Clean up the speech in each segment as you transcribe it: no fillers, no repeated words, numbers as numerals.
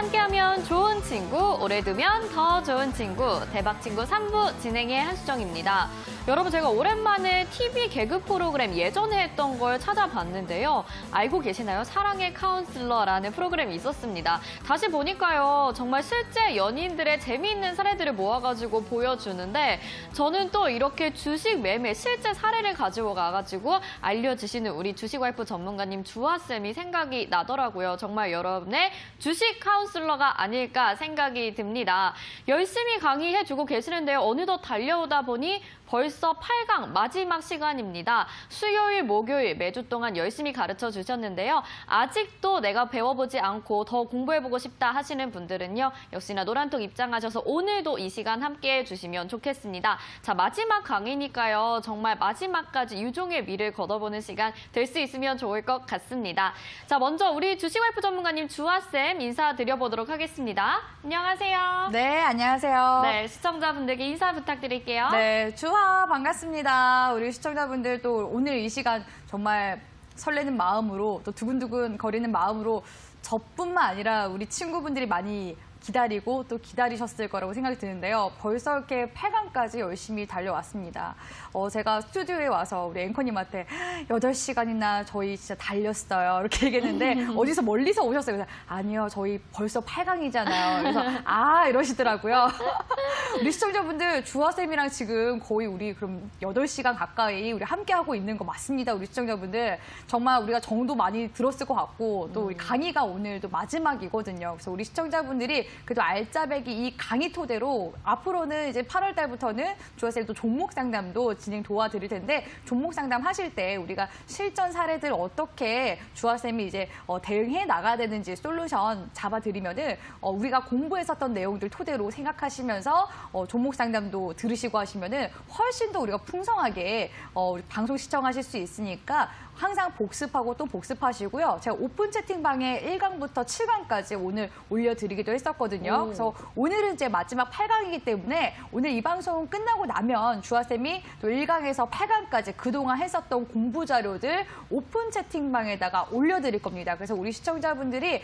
함께하면 좋은 친구, 오래 두면 더 좋은 친구, 대박친구 3부 진행의 한수정입니다. 여러분, 제가 오랜만에 TV 개그 프로그램 예전에 했던 걸 찾아봤는데요. 알고 계시나요? 사랑의 카운슬러라는 프로그램이 있었습니다. 다시 보니까요, 정말 실제 연인들의 재미있는 사례들을 모아가지고 보여주는데, 저는 또 이렇게 주식 매매 실제 사례를 가지고 가가지고 알려주시는 우리 주식와이프 전문가님 주아쌤이 생각이 나더라고요. 정말 여러분의 주식 카운슬러가 아닐까 생각이 듭니다. 열심히 강의해주고 계시는데요. 어느덧 달려오다 보니 벌써 8강 마지막 시간입니다. 수요일, 목요일 매주 동안 열심히 가르쳐 주셨는데요. 아직도 내가 배워보지 않고 더 공부해보고 싶다 하시는 분들은요. 역시나 노란톡 입장하셔서 오늘도 이 시간 함께해 주시면 좋겠습니다. 자, 마지막 강의니까요. 정말 마지막까지 유종의 미를 걷어보는 시간 될 수 있으면 좋을 것 같습니다. 자, 먼저 우리 주식와이프 전문가님 주아쌤 인사드려보도록 하겠습니다. 안녕하세요. 네, 안녕하세요. 네, 시청자분들께 인사 부탁드릴게요. 네, 주아 반갑습니다. 우리 시청자분들 또 오늘 이 시간 정말 설레는 마음으로 또 두근두근 거리는 마음으로 저뿐만 아니라 우리 친구분들이 많이 기다리고 또 기다리셨을 거라고 생각이 드는데요. 벌써 이렇게 8강까지 열심히 달려왔습니다. 제가 스튜디오에 와서 우리 앵커님한테 8시간이나 저희 진짜 달렸어요. 이렇게 얘기했는데 어디서 멀리서 오셨어요. 그래서 아니요, 저희 벌써 8강이잖아요. 그래서 이러시더라고요. 우리 시청자분들 주아쌤이랑 지금 거의 우리 그럼 8시간 가까이 우리 함께하고 있는 거 맞습니다. 우리 시청자분들. 정말 우리가 정도 많이 들었을 것 같고 또 우리 강의가 오늘도 마지막이거든요. 그래서 우리 시청자분들이 그래도 알짜배기 이 강의 토대로 앞으로는 이제 8월 달부터는 주아쌤 또 종목 상담도 진행 도와드릴 텐데 종목 상담 하실 때 우리가 실전 사례들 어떻게 주아쌤이 이제 대응해 나가야 되는지 솔루션 잡아드리면은 우리가 공부했었던 내용들 토대로 생각하시면서 종목 상담도 들으시고 하시면은 훨씬 더 우리가 풍성하게 우리 방송 시청하실 수 있으니까 항상 복습하고 또 복습하시고요. 제가 오픈 채팅방에 1강부터 7강까지 오늘 올려드리기도 했었거든요. 그래서 오늘은 이제 마지막 8강이기 때문에 오늘 이 방송 끝나고 나면 주아쌤이 또 1강에서 8강까지 그동안 했었던 공부 자료들 오픈 채팅방에다가 올려드릴 겁니다. 그래서 우리 시청자분들이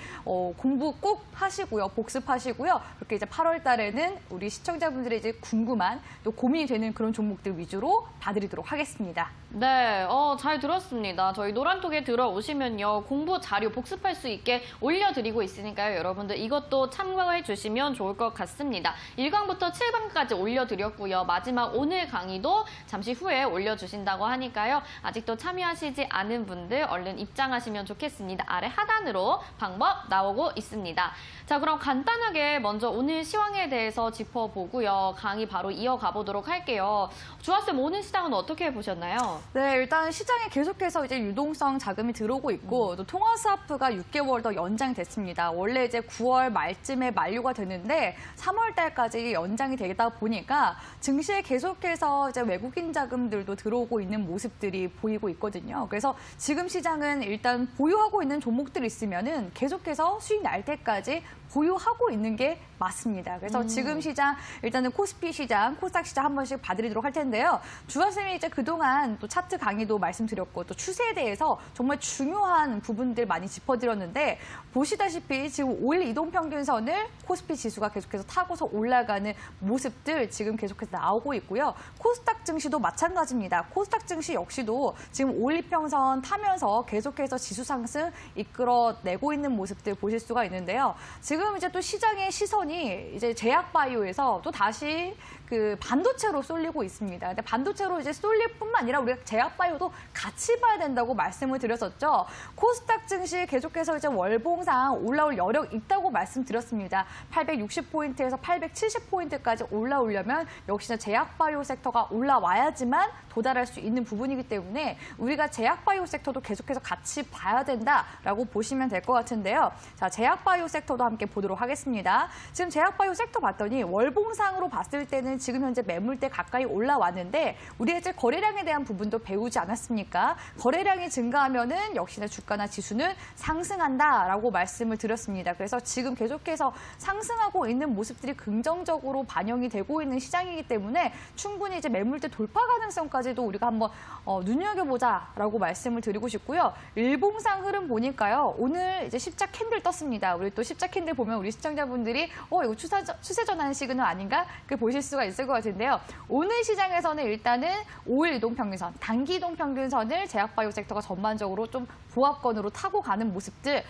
공부 꼭 하시고요. 복습하시고요. 그렇게 이제 8월 달에는 우리 시청자분들의 이제 궁금한 또 고민이 되는 그런 종목들 위주로 봐드리도록 하겠습니다. 네, 잘 들었습니다. 저희 노란톡에 들어오시면요. 공부 자료 복습할 수 있게 올려드리고 있으니까요. 여러분들 이것도 참고해 주시면 좋을 것 같습니다. 1강부터 7강까지 올려드렸고요. 마지막 오늘 강의도 잠시 후에 올려주신다고 하니까요. 아직도 참여하시지 않은 분들 얼른 입장하시면 좋겠습니다. 아래 하단으로 방법 나오고 있습니다. 자, 그럼 간단하게 먼저 오늘 시황에 대해서 짚어보고요. 강의 바로 이어가 보도록 할게요. 주아쌤, 오늘 시장은 어떻게 보셨나요? 네, 일단 시장에 계속해서 이제 유동성 자금이 들어오고 있고 또 통화스와프가 6개월 더 연장됐습니다. 원래 이제 9월 말쯤에 만료가 되는데 3월 달까지 연장이 되다 보니까 증시에 계속해서 이제 외국인 자금들도 들어오고 있는 모습들이 보이고 있거든요. 그래서 지금 시장은 일단 보유하고 있는 종목들이 있으면은 계속해서 수익 날 때까지 보유하고 있는 게 맞습니다. 그래서 지금 시장, 일단은 코스피 시장, 코스닥 시장 한 번씩 봐드리도록 할 텐데요. 주아쌤이 이제 그동안 또 차트 강의도 말씀드렸고 또 추세에 대해서 정말 중요한 부분들 많이 짚어드렸는데 보시다시피 지금 5일 이동평균선을 코스피 지수가 계속해서 타고서 올라가는 모습들 지금 계속해서 나오고 있고요. 코스닥 증시도 마찬가지입니다. 코스닥 증시 역시도 지금 5일 이평선 타면서 계속해서 지수 상승 이끌어내고 있는 모습들 보실 수가 있는데요. 지금 이제 또 시장의 시선이 이제 제약바이오에서 또 다시 그 반도체로 쏠리고 있습니다. 근데 반도체로 이제 쏠릴 뿐만 아니라 우리가 제약바이오도 같이 봐야 된다고 말씀을 드렸었죠. 코스닥 증시 계속해서 이제 월봉상 올라올 여력 있다고 말씀드렸습니다. 860포인트에서 870포인트까지 올라오려면 역시나 제약바이오 섹터가 올라와야지만 도달할 수 있는 부분이기 때문에 우리가 제약바이오 섹터도 계속해서 같이 봐야 된다라고 보시면 될 것 같은데요. 자, 제약바이오 섹터도 함께 보도록 하겠습니다. 지금 제약바이오 섹터 봤더니 월봉상으로 봤을 때는 지금 현재 매물대 가까이 올라왔는데 우리의 이제 거래량에 대한 부분 여러분도 배우지 않았습니까? 거래량이 증가하면은 역시나 주가나 지수는 상승한다라고 말씀을 드렸습니다. 그래서 지금 계속해서 상승하고 있는 모습들이 긍정적으로 반영이 되고 있는 시장이기 때문에 충분히 이제 매물대 돌파 가능성까지도 우리가 한번 눈여겨보자라고 말씀을 드리고 싶고요. 일봉상 흐름 보니까요. 오늘 이제 십자 캔들 떴습니다. 우리 또 십자 캔들 보면 우리 시청자분들이 이거 추세 전환 시그널 아닌가? 그렇게 보실 수가 있을 것 같은데요. 오늘 시장에서는 일단은 5일 이동평균선, 단기 이동평균선을 제약바이오 섹터가 전반적으로 좀 보합권으로 타고 가는 모습들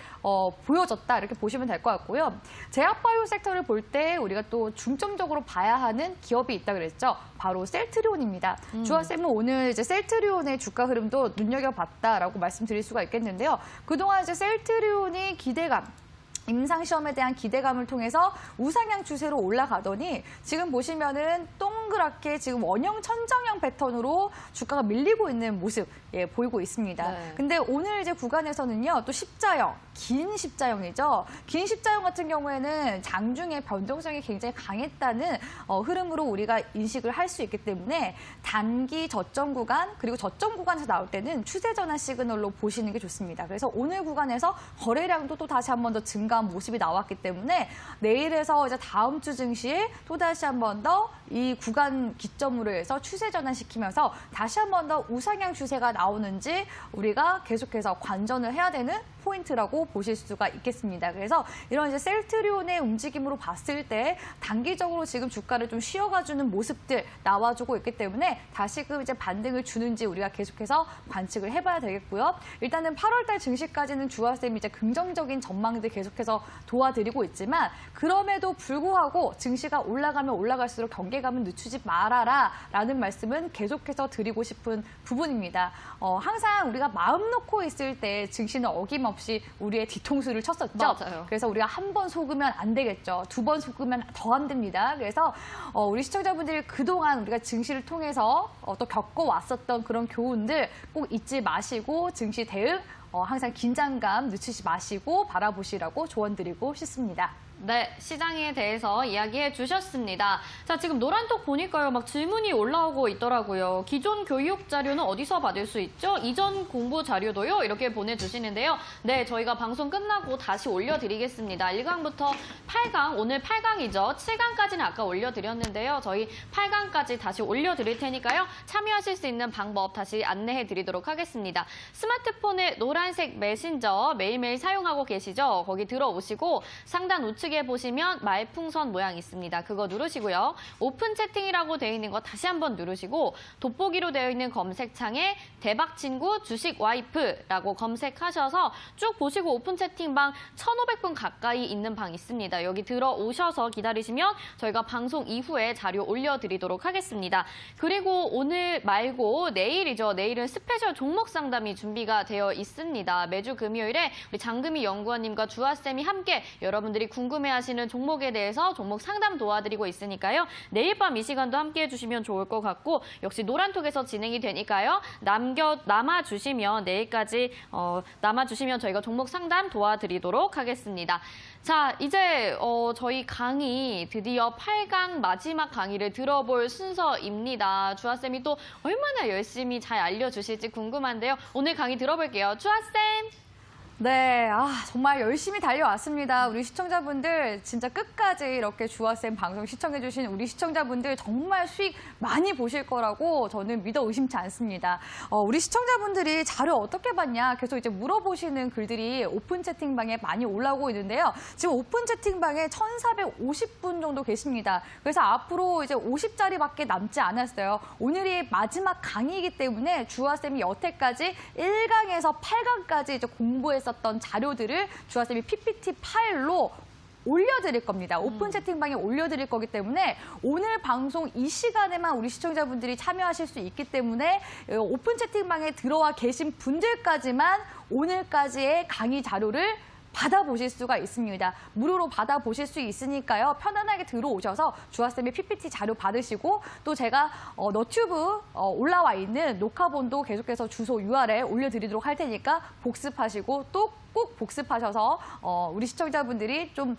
보여줬다 이렇게 보시면 될 것 같고요. 제약바이오 섹터를 볼 때 우리가 또 중점적으로 봐야 하는 기업이 있다 그랬죠. 바로 셀트리온입니다. 주아쌤은 오늘 이제 셀트리온의 주가 흐름도 눈여겨봤다라고 말씀드릴 수가 있겠는데요. 그동안 이제 셀트리온이 기대감, 임상시험에 대한 기대감을 통해서 우상향 추세로 올라가더니 지금 보시면은 동그랗게 지금 원형 천정형 패턴으로 주가가 밀리고 있는 모습 보이고 있습니다. 네. 근데 오늘 이제 구간에서는요, 또 십자형, 긴 십자형이죠. 긴 십자형 같은 경우에는 장중에 변동성이 굉장히 강했다는 흐름으로 우리가 인식을 할 수 있기 때문에 단기 저점 구간 그리고 저점 구간에서 나올 때는 추세 전환 시그널로 보시는 게 좋습니다. 그래서 오늘 구간에서 거래량도 또 다시 한 번 더 증가한 모습이 나왔기 때문에 내일에서 이제 다음 주 증시에 또 다시 한 번 더 이 구간 기점으로 해서 추세 전환시키면서 다시 한 번 더 우상향 추세가 나오는지 우리가 계속해서 관전을 해야 되는 포인트라고 보실 수가 있겠습니다. 그래서 이런 이제 셀트리온의 움직임으로 봤을 때 단기적으로 지금 주가를 좀 쉬어가주는 모습들 나와주고 있기 때문에 다시금 이제 반등을 주는지 우리가 계속해서 관측을 해봐야 되겠고요. 일단은 8월달 증시까지는 주화쌤이 이제 긍정적인 전망들 계속해서 도와드리고 있지만 그럼에도 불구하고 증시가 올라가면 올라갈수록 경계감은 늦추지 말아라라는 말씀은 계속해서 드리고 싶은 부분입니다. 항상 우리가 마음 놓고 있을 때 증시는 어김없이 우리의 뒤통수를 쳤었죠. 맞아요. 그래서 우리가 한 번 속으면 안 되겠죠. 두 번 속으면 더 안 됩니다. 그래서 우리 시청자분들이 그동안 우리가 증시를 통해서 또 겪어왔었던 그런 교훈들 꼭 잊지 마시고 증시 대응 항상 긴장감 늦추지 마시고 바라보시라고 조언드리고 싶습니다. 네, 시장에 대해서 이야기해 주셨습니다. 자, 지금 노란톡 보니까요, 막 질문이 올라오고 있더라고요. 기존 교육 자료는 어디서 받을 수 있죠? 이전 공부 자료도요? 이렇게 보내주시는데요. 네, 저희가 방송 끝나고 다시 올려드리겠습니다. 1강부터 8강, 오늘 8강이죠. 7강까지는 아까 올려드렸는데요. 저희 8강까지 다시 올려드릴 테니까요. 참여하실 수 있는 방법 다시 안내해 드리도록 하겠습니다. 스마트폰의 노란색 메신저 매일매일 사용하고 계시죠? 거기 들어오시고 상단 우측에 보시면 말풍선 모양 있습니다. 그거 누르시고요. 오픈 채팅이라고 되어 있는 거 다시 한번 누르시고 돋보기로 되어 있는 검색창에 대박친구 주식 와이프라고 검색하셔서 쭉 보시고 오픈 채팅방 1,500분 가까이 있는 방 있습니다. 여기 들어오셔서 기다리시면 저희가 방송 이후에 자료 올려드리도록 하겠습니다. 그리고 오늘 말고 내일이죠. 내일은 스페셜 종목 상담이 준비가 되어 있습니다. 매주 금요일에 우리 장금희 연구원님과 주아쌤이 함께 여러분들이 궁금해하시는 종목에 대해서 종목 상담 도와드리고 있으니까요. 내일 밤 이 시간도 함께 해주시면 좋을 것 같고 역시 노란톡에서 진행이 되니까요. 남아주시면 내일까지 남아주시면 저희가 종목 상담 도와드리도록 하겠습니다. 자, 이제 저희 강의 드디어 8강 마지막 강의를 들어볼 순서입니다. 주아쌤이 또 얼마나 열심히 잘 알려주실지 궁금한데요. 오늘 강의 들어볼게요. 주아쌤! 네, 정말 열심히 달려왔습니다. 우리 시청자분들 진짜 끝까지 이렇게 주아쌤 방송 시청해주신 우리 시청자분들 정말 수익 많이 보실 거라고 저는 믿어 의심치 않습니다. 우리 시청자분들이 자료 어떻게 봤냐 계속 이제 물어보시는 글들이 오픈 채팅방에 많이 올라오고 있는데요. 지금 오픈 채팅방에 1,450분 정도 계십니다. 그래서 앞으로 이제 50자리밖에 남지 않았어요. 오늘이 마지막 강의이기 때문에 주아쌤이 여태까지 1강에서 8강까지 이제 공부했었던 자료들을 주아쌤이 PPT 파일로 올려드릴 겁니다. 오픈 채팅방에 올려드릴 거기 때문에 오늘 방송 이 시간에만 우리 시청자분들이 참여하실 수 있기 때문에 오픈 채팅방에 들어와 계신 분들까지만 오늘까지의 강의 자료를 받아보실 수가 있습니다. 무료로 받아보실 수 있으니까요. 편안하게 들어오셔서 주아쌤의 PPT 자료 받으시고 또 제가 너튜브 올라와 있는 녹화본도 계속해서 주소 URL 올려드리도록 할 테니까 복습하시고 또 꼭 복습하셔서 우리 시청자분들이 좀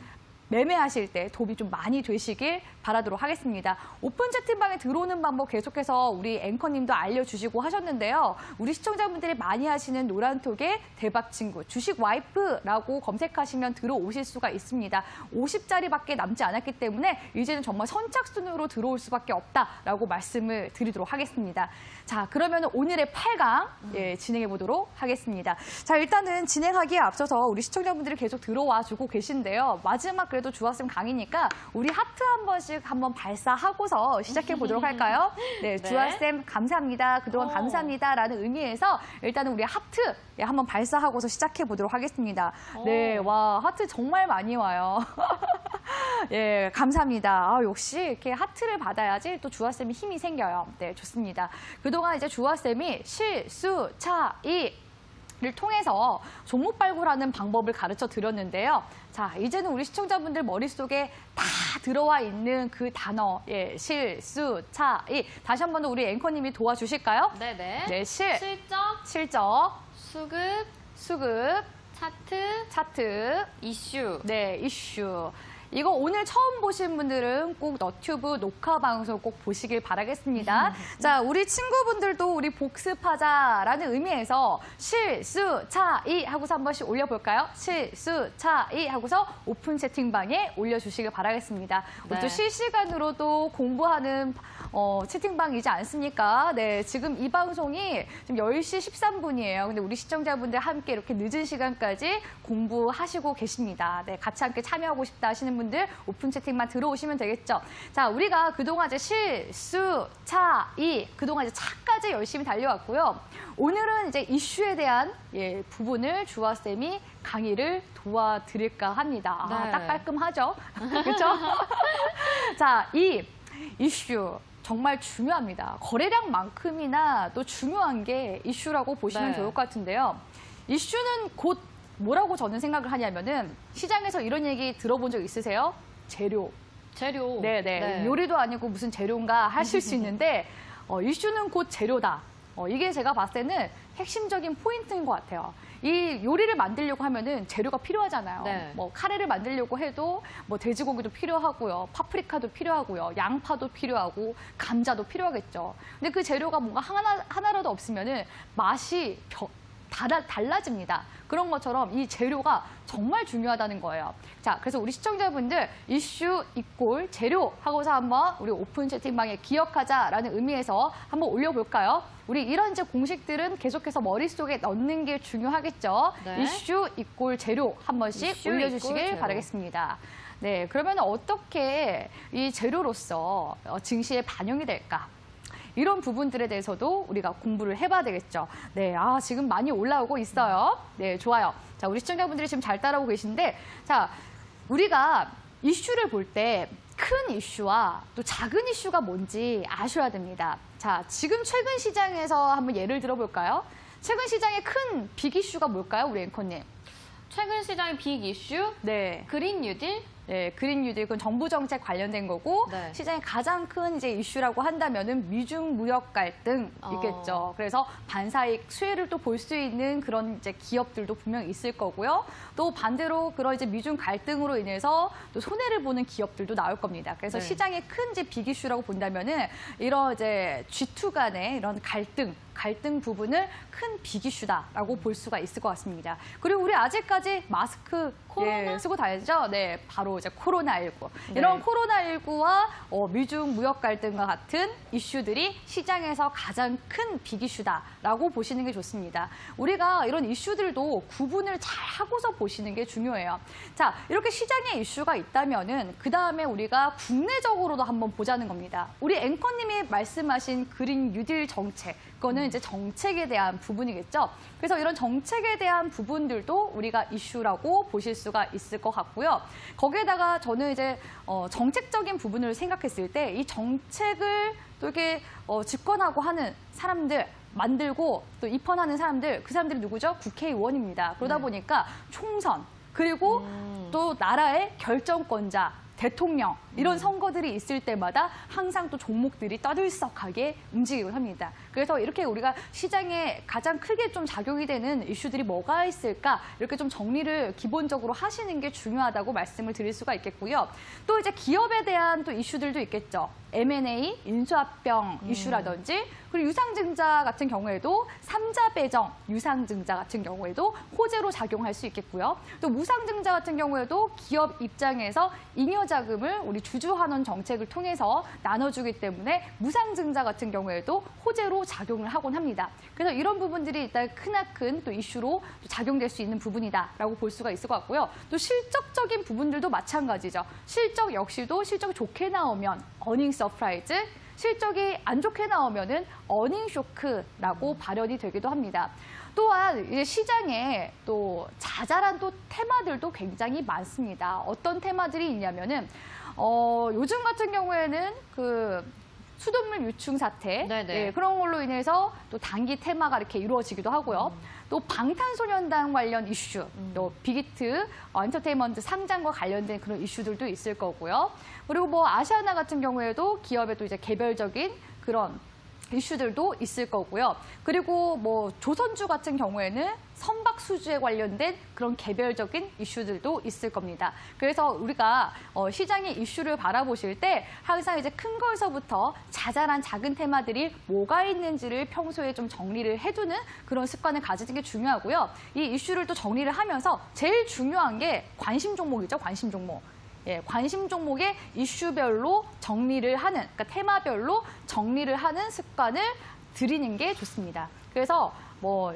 매매하실 때 도움이 좀 많이 되시길 바라도록 하겠습니다. 오픈 채팅방에 들어오는 방법 계속해서 우리 앵커님도 알려주시고 하셨는데요. 우리 시청자분들이 많이 하시는 노란톡에 대박친구, 주식 와이프라고 검색하시면 들어오실 수가 있습니다. 50자리밖에 남지 않았기 때문에 이제는 정말 선착순으로 들어올 수밖에 없다라고 말씀을 드리도록 하겠습니다. 자, 그러면 오늘의 8강 진행해 보도록 하겠습니다. 자, 일단은 진행하기에 앞서서 우리 시청자분들이 계속 들어와 주고 계신데요. 마지막 그래도 주학쌤 강의니까 우리 하트 한 번씩 한번 발사하고서 시작해 보도록 할까요? 네, 주학쌤 감사합니다. 그동안 감사합니다라는 의미에서 일단은 우리 하트 한번 발사하고서 시작해 보도록 하겠습니다. 네, 와, 하트 정말 많이 와요. 예, 감사합니다. 아, 역시 이렇게 하트를 받아야지 또 주아쌤이 힘이 생겨요. 네, 좋습니다. 그동안 이제 주아쌤이 실수, 차이, 를 통해서 종목 발굴하는 방법을 가르쳐 드렸는데요. 자, 이제는 우리 시청자분들 머릿속에 다 들어와 있는 그 단어, 예, 실수, 차이. 다시 한 번 더 우리 앵커님이 도와주실까요? 네네. 네, 실적, 실적, 수급, 수급, 차트, 이슈. 네, 이슈. 이거 오늘 처음 보신 분들은 꼭 너튜브 녹화 방송 꼭 보시길 바라겠습니다. 자, 우리 친구분들도 우리 복습하자라는 의미에서 실수, 차이 하고서 한 번씩 올려볼까요? 실수, 차이 하고서 오픈 채팅방에 올려주시길 바라겠습니다. 우리 네. 또 실시간으로도 공부하는 채팅방이지 않습니까? 네, 지금 이 방송이 지금 10시 13분이에요. 근데 우리 시청자분들 함께 이렇게 늦은 시간까지 공부하시고 계십니다. 네, 같이 함께 참여하고 싶다 하시는 분들 오픈 채팅만 들어오시면 되겠죠. 자, 우리가 그동안 이제 실수, 차이, 그동안 이제 차까지 열심히 달려왔고요. 오늘은 이제 이슈에 대한 부분을 주아쌤이 강의를 도와드릴까 합니다. 아, 네. 딱 깔끔하죠? 그렇죠? 자, 이 이슈. 정말 중요합니다. 거래량만큼이나 또 중요한 게 이슈라고 보시면 네. 좋을 것 같은데요. 이슈는 곧 뭐라고 저는 생각을 하냐면은 시장에서 이런 얘기 들어본 적 있으세요? 재료. 재료. 네네. 네. 요리도 아니고 무슨 재료인가 하실 수 있는데 이슈는 곧 재료다. 이게 제가 봤을 때는 핵심적인 포인트인 것 같아요. 이 요리를 만들려고 하면은 재료가 필요하잖아요. 네. 뭐 카레를 만들려고 해도 뭐 돼지고기도 필요하고요, 파프리카도 필요하고요, 양파도 필요하고 감자도 필요하겠죠. 근데 그 재료가 뭔가 하나라도 없으면은 맛이 달라집니다. 그런 것처럼 이 재료가 정말 중요하다는 거예요. 자, 그래서 우리 시청자분들 이슈 이꼴 재료 하고서 한번 우리 오픈 채팅방에 기억하자라는 의미에서 한번 올려볼까요? 우리 이런 이제 공식들은 계속해서 머릿속에 넣는 게 중요하겠죠. 네. 이슈 이꼴 재료 한 번씩 이슈 올려주시길 이꼴 재료. 바라겠습니다. 네, 그러면 어떻게 이 재료로서 증시에 반영이 될까? 이런 부분들에 대해서도 우리가 공부를 해봐야 되겠죠. 네, 지금 많이 올라오고 있어요. 네, 좋아요. 자, 우리 시청자분들이 지금 잘 따라오고 계신데, 자, 우리가 이슈를 볼 때 큰 이슈와 또 작은 이슈가 뭔지 아셔야 됩니다. 자, 지금 최근 시장에서 한번 예를 들어볼까요? 최근 시장의 큰 빅 이슈가 뭘까요, 우리 앵커님? 최근 시장의 빅 이슈? 네. 그린 뉴딜? 네, 그린 뉴딜, 그건 정부 정책 관련된 거고, 네. 시장의 가장 큰 이제 이슈라고 한다면은 미중 무역 갈등 있겠죠. 그래서 반사익 수혜를 또 볼 수 있는 그런 이제 기업들도 분명 있을 거고요. 또 반대로 그런 이제 미중 갈등으로 인해서 또 손해를 보는 기업들도 나올 겁니다. 그래서 네. 시장의 큰 이제 빅 이슈라고 본다면은 이런 이제 G2 간의 이런 갈등 부분을 큰 빅 이슈다라고 볼 수가 있을 것 같습니다. 그리고 우리 아직까지 마스크 코로나? 쓰고 다니죠? 네, 바로 이제 코로나19. 네. 이런 코로나19와 미중 무역 갈등과 같은 이슈들이 시장에서 가장 큰 빅 이슈다라고 보시는 게 좋습니다. 우리가 이런 이슈들도 구분을 잘 하고서 보시는 게 중요해요. 자, 이렇게 시장에 이슈가 있다면은 그 다음에 우리가 국내적으로도 한번 보자는 겁니다. 우리 앵커님이 말씀하신 그린 뉴딜 정책, 그거는 이제 정책에 대한 부분이겠죠. 그래서 이런 정책에 대한 부분들도 우리가 이슈라고 보실 수가 있을 것 같고요. 거기에다가 저는 이제 정책적인 부분을 생각했을 때 이 정책을 또 이렇게 집권하고 하는 사람들, 만들고 또 입헌하는 사람들, 그 사람들이 누구죠? 국회의원입니다. 그러다 보니까 총선, 그리고 또 나라의 결정권자, 대통령, 이런 선거들이 있을 때마다 항상 또 종목들이 떠들썩하게 움직이곤 합니다. 그래서 이렇게 우리가 시장에 가장 크게 좀 작용이 되는 이슈들이 뭐가 있을까 이렇게 좀 정리를 기본적으로 하시는 게 중요하다고 말씀을 드릴 수가 있겠고요. 또 이제 기업에 대한 또 이슈들도 있겠죠. M&A, 인수합병 이슈라든지 그리고 유상증자 같은 경우에도 삼자 배정, 유상증자 같은 경우에도 호재로 작용할 수 있겠고요. 또 무상증자 같은 경우에도 기업 입장에서 잉여자금을 우리 주주환원 정책을 통해서 나눠주기 때문에 무상증자 같은 경우에도 호재로 작용을 하곤 합니다. 그래서 이런 부분들이 일단 크나큰 또 이슈로 작용될 수 있는 부분이다라고 볼 수가 있을 것 같고요. 또 실적적인 부분들도 마찬가지죠. 실적 역시도 실적이 좋게 나오면 어닝 서프라이즈, 실적이 안 좋게 나오면은 어닝 쇼크라고 발현이 되기도 합니다. 또한 이제 시장에 또 자잘한 또 테마들도 굉장히 많습니다. 어떤 테마들이 있냐면은 요즘 같은 경우에는 그 수돗물 유충 사태 예, 그런 걸로 인해서 또 단기 테마가 이렇게 이루어지기도 하고요. 또 방탄소년단 관련 이슈, 또 빅히트 엔터테인먼트 상장과 관련된 그런 이슈들도 있을 거고요. 그리고 뭐 아시아나 같은 경우에도 기업의 또 이제 개별적인 그런 이슈들도 있을 거고요. 그리고 뭐 조선주 같은 경우에는 선박수주에 관련된 그런 개별적인 이슈들도 있을 겁니다. 그래서 우리가 시장의 이슈를 바라보실 때 항상 이제 큰 거에서부터 자잘한 작은 테마들이 뭐가 있는지를 평소에 좀 정리를 해두는 그런 습관을 가지는 게 중요하고요. 이 이슈를 또 정리를 하면서 제일 중요한 게 관심 종목이죠. 관심 종목. 예, 관심 종목의 이슈별로 정리를 하는, 그러니까 테마별로 정리를 하는 습관을 들이는 게 좋습니다. 그래서 뭐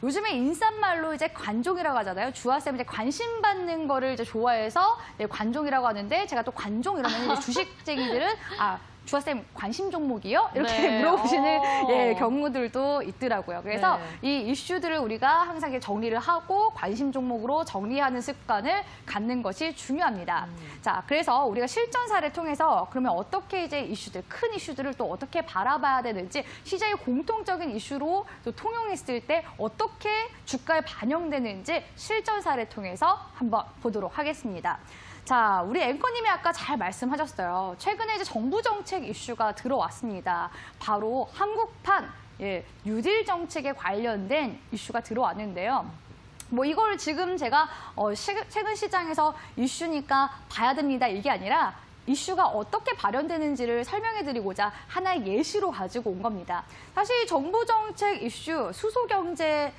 요즘에 인사말로 이제 관종이라고 하잖아요. 주아쌤 이제 관심 받는 거를 이제 좋아해서 관종이라고 하는데 제가 또 관종 이러면 이제 주식쟁이들은 주아쌤 관심 종목이요? 이렇게 물어보시는 경우들도 있더라고요. 그래서 이 이슈들을 우리가 항상 이렇게 정리를 하고 관심 종목으로 정리하는 습관을 갖는 것이 중요합니다. 자, 그래서 우리가 실전 사례를 통해서 그러면 어떻게 이제 이슈들, 큰 이슈들을 또 어떻게 바라봐야 되는지 시장의 공통적인 이슈로 또 통용했을 때 어떻게 주가에 반영되는지 실전 사례를 통해서 한번 보도록 하겠습니다. 자, 우리 앵커님이 아까 잘 말씀하셨어요. 최근에 이제 정부 정책 이슈가 들어왔습니다. 바로 한국판 뉴딜 정책에 관련된 이슈가 들어왔는데요. 뭐 이걸 지금 제가 최근 시장에서 이슈니까 봐야 됩니다 이게 아니라 이슈가 어떻게 발현되는지를 설명해드리고자 하나의 예시로 가지고 온 겁니다. 사실 정부 정책 이슈, 수소경제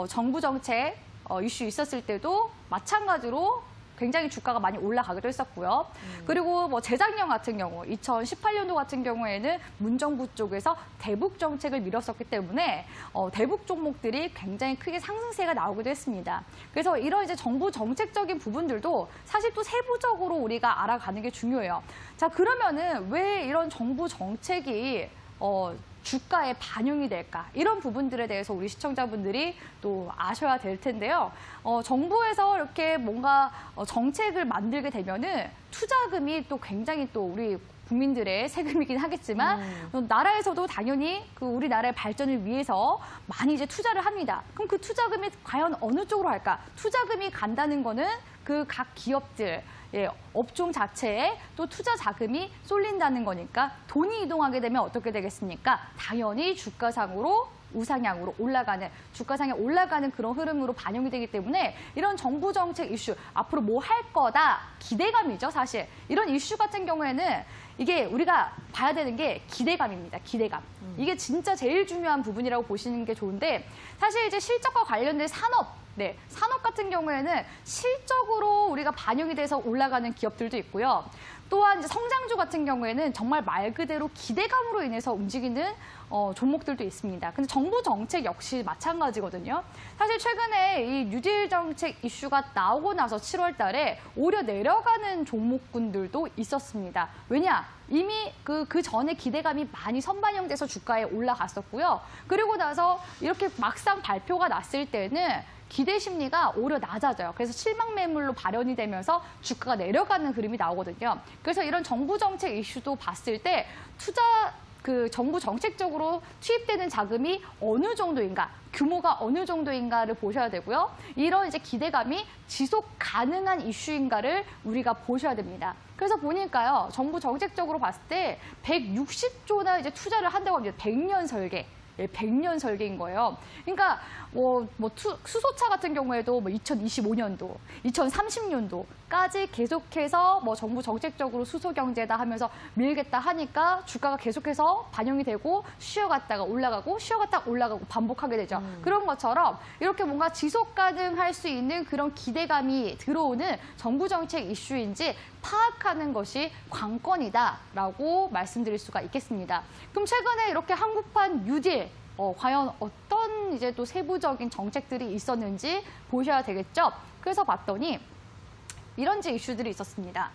정부 정책 이슈 있었을 때도 마찬가지로 굉장히 주가가 많이 올라가기도 했었고요. 그리고 뭐 재작년 같은 경우, 2018년도 같은 경우에는 문정부 쪽에서 대북 정책을 밀었었기 때문에 대북 종목들이 굉장히 크게 상승세가 나오기도 했습니다. 그래서 이런 이제 정부 정책적인 부분들도 사실 또 세부적으로 우리가 알아가는 게 중요해요. 자, 그러면은 왜 이런 정부 정책이 주가에 반영이 될까? 이런 부분들에 대해서 우리 시청자분들이 또 아셔야 될 텐데요. 정부에서 이렇게 뭔가 정책을 만들게 되면은 투자금이 또 굉장히 또 우리 국민들의 세금이긴 하겠지만 나라에서도 당연히 그 우리나라의 발전을 위해서 많이 이제 투자를 합니다. 그럼 그 투자금이 과연 어느 쪽으로 할까? 투자금이 간다는 거는 그 각 기업들 업종 자체에 또 투자 자금이 쏠린다는 거니까 돈이 이동하게 되면 어떻게 되겠습니까? 당연히 주가상으로 우상향으로 올라가는, 주가상에 올라가는 그런 흐름으로 반영이 되기 때문에 이런 정부 정책 이슈, 앞으로 뭐 할 거다, 기대감이죠, 사실. 이런 이슈 같은 경우에는 이게 우리가 봐야 되는 게 기대감입니다, 기대감. 이게 진짜 제일 중요한 부분이라고 보시는 게 좋은데 사실 이제 실적과 관련된 산업, 산업 같은 경우에는 실적으로 우리가 반영이 돼서 올라가는 기업들도 있고요. 또한 이제 성장주 같은 경우에는 정말 말 그대로 기대감으로 인해서 움직이는 종목들도 있습니다. 근데 정부 정책 역시 마찬가지거든요. 사실 최근에 이 뉴딜 정책 이슈가 나오고 나서 7월 달에 오히려 내려가는 종목군들도 있었습니다. 왜냐? 이미 그 전에 기대감이 많이 선반영돼서 주가에 올라갔었고요. 그리고 나서 이렇게 막상 발표가 났을 때는 기대 심리가 오히려 낮아져요. 그래서 실망 매물로 발현이 되면서 주가가 내려가는 그림이 나오거든요. 그래서 이런 정부 정책 이슈도 봤을 때 투자 그 정부 정책적으로 투입되는 자금이 어느 정도인가, 규모가 어느 정도인가를 보셔야 되고요. 이런 이제 기대감이 지속 가능한 이슈인가를 우리가 보셔야 됩니다. 그래서 보니까요, 정부 정책적으로 봤을 때 160조나 이제 투자를 한다고 합니다. 100년 설계. 100년 설계인 거예요. 그러니까 수소차 같은 경우에도 2025년도, 2030년도까지 계속해서 정부 정책적으로 수소 경제다 하면서 밀겠다 하니까 주가가 계속해서 반영이 되고 쉬어갔다가 올라가고 쉬어갔다가 올라가고 반복하게 되죠. 그런 것처럼 이렇게 뭔가 지속 가능할 수 있는 그런 기대감이 들어오는 정부 정책 이슈인지 파악하는 것이 관건이다라고 말씀드릴 수가 있겠습니다. 그럼 최근에 이렇게 한국판 뉴딜 과연 어떤 이제 또 세부적인 정책들이 있었는지 보셔야 되겠죠. 그래서 봤더니 이런 이슈들이 있었습니다.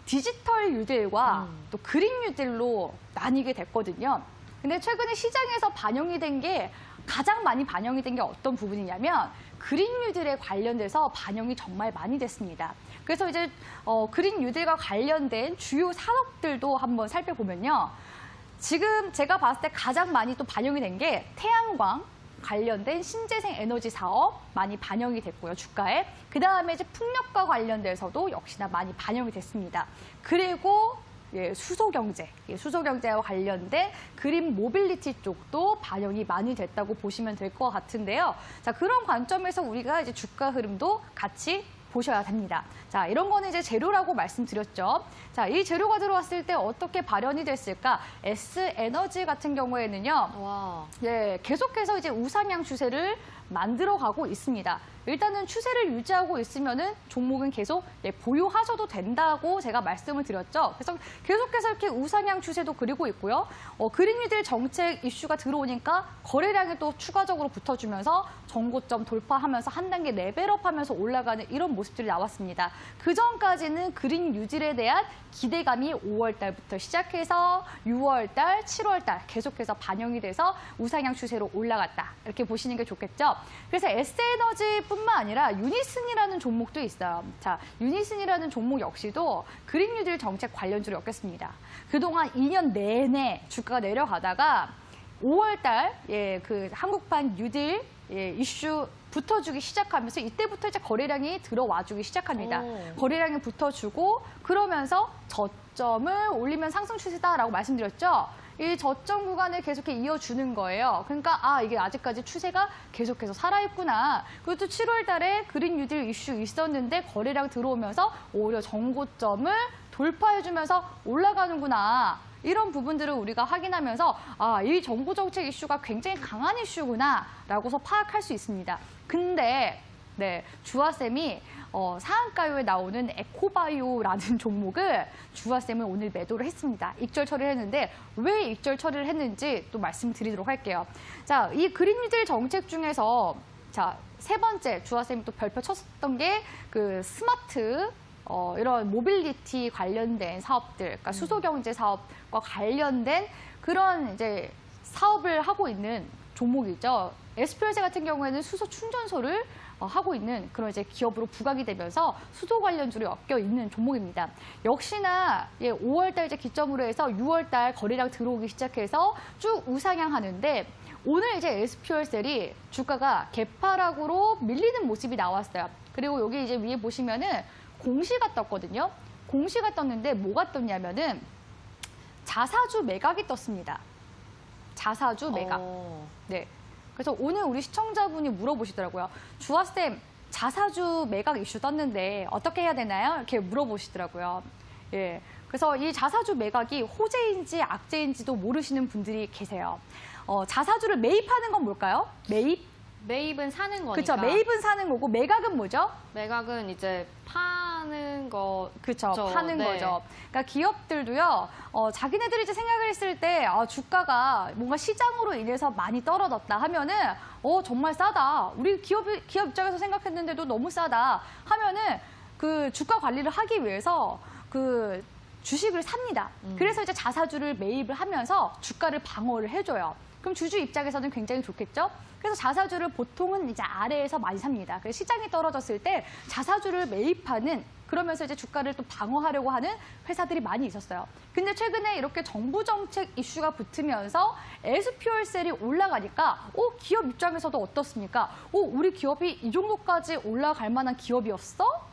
디지털 뉴딜과 또 그린 뉴딜로 나뉘게 됐거든요. 근데 최근에 시장에서 반영이 된 게 가장 많이 반영이 된 게 어떤 부분이냐면 그린 뉴딜에 관련돼서 반영이 정말 많이 됐습니다. 그래서 이제 그린 뉴딜과 관련된 주요 산업들도 한번 살펴보면요. 지금 제가 봤을 때 가장 많이 또 반영이 된 게 태양광 관련된 신재생 에너지 사업 많이 반영이 됐고요, 주가에. 그다음에 이제 풍력과 관련돼서도 역시나 많이 반영이 됐습니다. 그리고 수소 경제, 수소 경제와 관련된 그린 모빌리티 쪽도 반영이 많이 됐다고 보시면 될 것 같은데요. 자, 그런 관점에서 우리가 이제 주가 흐름도 같이 보셔야 됩니다. 자, 이런 거는 이제 재료라고 말씀드렸죠. 자, 이 재료가 들어왔을 때 어떻게 발현이 됐을까? S에너지 같은 경우에는요. 와. 계속해서 이제 우상향 추세를 만들어가고 있습니다. 일단은 추세를 유지하고 있으면은 종목은 계속 보유하셔도 된다고 제가 말씀을 드렸죠. 그래서 계속해서 이렇게 우상향 추세도 그리고 있고요. 그린 뉴딜 정책 이슈가 들어오니까 거래량이 또 추가적으로 붙어주면서 전고점 돌파하면서 한 단계 레벨업하면서 올라가는 이런 모습들이 나왔습니다. 그 전까지는 그린 뉴딜에 대한 기대감이 5월 달부터 시작해서 6월 달, 7월 달 계속해서 반영이 돼서 우상향 추세로 올라갔다. 이렇게 보시는 게 좋겠죠. 그래서 S에너지뿐만 아니라 유니슨이라는 종목도 있어요. 자, 유니슨이라는 종목 역시도 그린 뉴딜 정책 관련주로 엮였습니다. 그동안 2년 내내 주가가 내려가다가 5월 달 그 한국판 뉴딜 이슈 붙어주기 시작하면서 이때부터 이제 거래량이 들어와주기 시작합니다. 거래량이 붙어주고 그러면서 저점을 올리면 상승 추세다라고 말씀드렸죠. 이 저점 구간을 계속해 이어주는 거예요. 그러니까 이게 아직까지 추세가 계속해서 살아있구나. 그리고 또 7월 달에 그린 뉴딜 이슈 있었는데 거래량 들어오면서 오히려 정고점을 돌파해주면서 올라가는구나. 이런 부분들을 우리가 확인하면서 이 정부 정책 이슈가 굉장히 강한 이슈구나라고서 파악할 수 있습니다. 근데 주아쌤이 상한가요에 나오는 에코바이오라는 종목을 주아쌤은 오늘 매도를 했습니다. 익절 처리를 했는데 왜 익절 처리를 했는지 또 말씀드리도록 할게요. 자, 이 그린 뉴딜 정책 중에서 자, 세 번째 주아쌤이 또 별표 쳤었던 게 그 스마트 이런 모빌리티 관련된 사업들, 그러니까 수소 경제 사업과 관련된 그런 이제 사업을 하고 있는 종목이죠. SPLC 같은 경우에는 수소 충전소를 하고 있는 그런 이제 기업으로 부각이 되면서 수소 관련주로 엮여 있는 종목입니다. 역시나 5월 달 이제 기점으로 해서 6월 달 거래량 들어오기 시작해서 쭉 우상향하는데 오늘 이제 SPLC이 주가가 개파락으로 밀리는 모습이 나왔어요. 그리고 여기 이제 위에 보시면은 공시가 떴거든요. 공시가 떴는데 뭐가 떴냐면은 자사주 매각이 떴습니다. 자사주 매각. 네. 그래서 오늘 우리 시청자분이 물어보시더라고요. 주아쌤, 자사주 매각 이슈 떴는데 어떻게 해야 되나요? 이렇게 물어보시더라고요. 그래서 이 자사주 매각이 호재인지 악재인지도 모르시는 분들이 계세요. 자사주를 매입하는 건 뭘까요? 매입은 사는 거니까. 그렇죠. 매입은 사는 거고 매각은 뭐죠? 매각은 이제 파는 거. 그렇죠. 파는 거죠. 그러니까 기업들도요. 자기네들이 이제 생각을 했을 때 주가가 뭔가 시장으로 인해서 많이 떨어졌다 하면은 정말 싸다. 우리 기업 입장에서 생각했는데도 너무 싸다 하면은 그 주가 관리를 하기 위해서 그 주식을 삽니다. 그래서 이제 자사주를 매입을 하면서 주가를 방어를 해줘요. 그럼 주주 입장에서는 굉장히 좋겠죠. 그래서 자사주를 보통은 이제 아래에서 많이 삽니다. 그래서 시장이 떨어졌을 때 자사주를 매입하는 그러면서 이제 주가를 또 방어하려고 하는 회사들이 많이 있었어요. 근데 최근에 이렇게 정부 정책 이슈가 붙으면서 SPOR셀이 올라가니까 기업 입장에서도 어떻습니까? 우리 기업이 이 정도까지 올라갈 만한 기업이었어?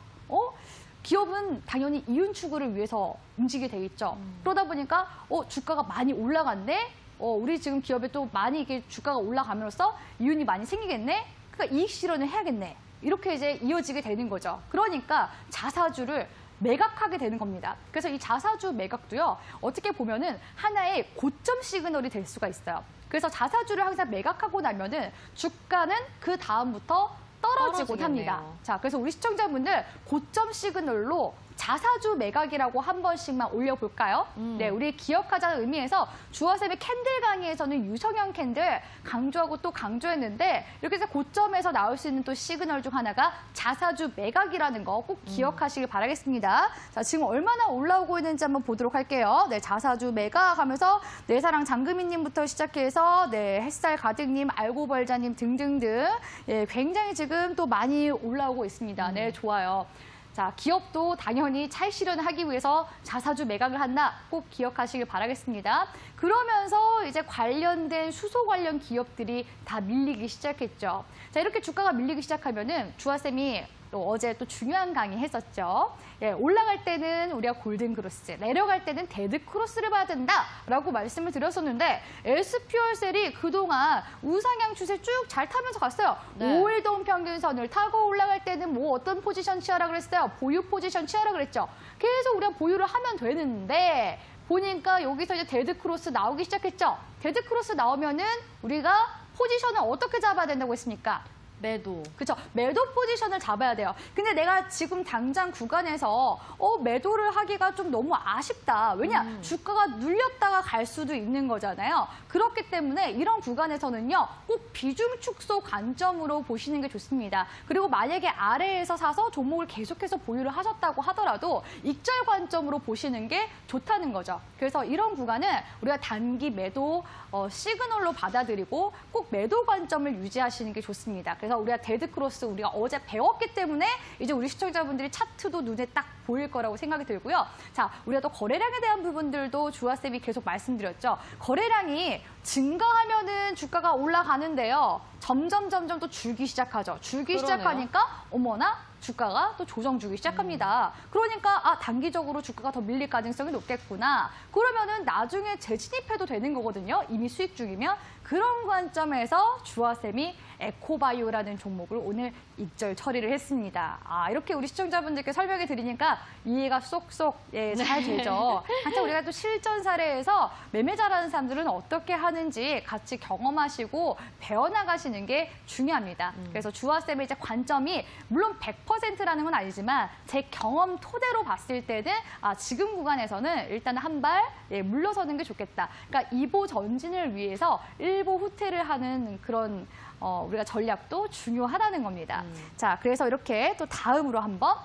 기업은 당연히 이윤 추구를 위해서 움직이게 돼 있죠. 그러다 보니까 주가가 많이 올라갔네? 우리 지금 기업에 또 많이 이게 주가가 올라감으로써 이윤이 많이 생기겠네? 그러니까 이익 실현을 해야겠네. 이렇게 이제 이어지게 되는 거죠. 그러니까 자사주를 매각하게 되는 겁니다. 그래서 이 자사주 매각도요, 어떻게 보면은 하나의 고점 시그널이 될 수가 있어요. 그래서 자사주를 항상 매각하고 나면은 주가는 그 다음부터 떨어지곤 합니다. 자, 그래서 우리 시청자분들 고점 시그널로 자사주 매각이라고 한 번씩만 올려볼까요? 네, 우리 기억하자는 의미에서 주화쌤의 캔들 강의에서는 유성형 캔들 강조하고 또 강조했는데 이렇게 해서 고점에서 나올 수 있는 또 시그널 중 하나가 자사주 매각이라는 거 꼭 기억하시길 바라겠습니다. 자, 지금 얼마나 올라오고 있는지 한번 보도록 할게요. 네, 자사주 매각하면서 내 사랑 장금희님부터 시작해서 네, 햇살 가득님, 알고벌자님 등등등 예, 굉장히 지금 또 많이 올라오고 있습니다. 네, 좋아요. 자, 기업도 당연히 차익 실현을 하기 위해서 자사주 매각을 한다. 꼭 기억하시길 바라겠습니다. 그러면서 이제 관련된 수소 관련 기업들이 다 밀리기 시작했죠. 자, 이렇게 주가가 밀리기 시작하면은 주화쌤이 또 어제 또 중요한 강의 했었죠. 예, 올라갈 때는 우리가 골든크로스, 내려갈 때는 데드크로스를 봐야 된다라고 말씀을 드렸었는데 SPOR셀이 그동안 우상향 추세 쭉 잘 타면서 갔어요. 네. 5일 동 평균선을 타고 올라갈 때는 뭐 어떤 포지션 취하라 그랬어요? 보유 포지션 취하라 그랬죠. 계속 우리가 보유를 하면 되는데 보니까 여기서 이제 데드크로스 나오기 시작했죠. 데드크로스 나오면은 우리가 포지션을 어떻게 잡아야 된다고 했습니까? 매도. 그렇죠. 매도 포지션을 잡아야 돼요. 근데 내가 지금 당장 구간에서 매도를 하기가 좀 너무 아쉽다. 왜냐? 주가가 눌렸다가 갈 수도 있는 거잖아요. 그렇기 때문에 이런 구간에서는요. 꼭 비중 축소 관점으로 보시는 게 좋습니다. 그리고 만약에 아래에서 사서 종목을 계속해서 보유를 하셨다고 하더라도 익절 관점으로 보시는 게 좋다는 거죠. 그래서 이런 구간은 우리가 단기 매도 시그널로 받아들이고 꼭 매도 관점을 유지하시는 게 좋습니다. 그래서 우리가 데드크로스 우리가 어제 배웠기 때문에 이제 우리 시청자분들이 차트도 눈에 딱 보일 거라고 생각이 들고요. 자, 우리가 또 거래량에 대한 부분들도 주화쌤이 계속 말씀드렸죠. 거래량이 증가하면은 주가가 올라가는데요. 점점 또 줄기 시작하죠. 줄기 그러네요. 시작하니까 어머나 주가가 또 조정 주기 시작합니다. 그러니까 단기적으로 주가가 더 밀릴 가능성이 높겠구나. 그러면은 나중에 재진입해도 되는 거거든요. 이미 수익 중이면. 그런 관점에서 주화쌤이 에코바이오라는 종목을 오늘 익절 처리를 했습니다. 이렇게 우리 시청자분들께 설명해 드리니까 이해가 쏙쏙 잘 되죠. 한참 우리가 또 실전 사례에서 매매 잘하는 사람들은 어떻게 하는지 같이 경험하시고 배워나가시는 게 중요합니다. 그래서 주화쌤의 이제 관점이 물론 100%라는 건 아니지만 제 경험 토대로 봤을 때는 지금 구간에서는 일단 한 발 물러서는 게 좋겠다. 그러니까 2보 전진을 위해서 1보 후퇴를 하는 그런 우리가 전략도 중요하다는 겁니다. 자, 그래서 이렇게 또 다음으로 한번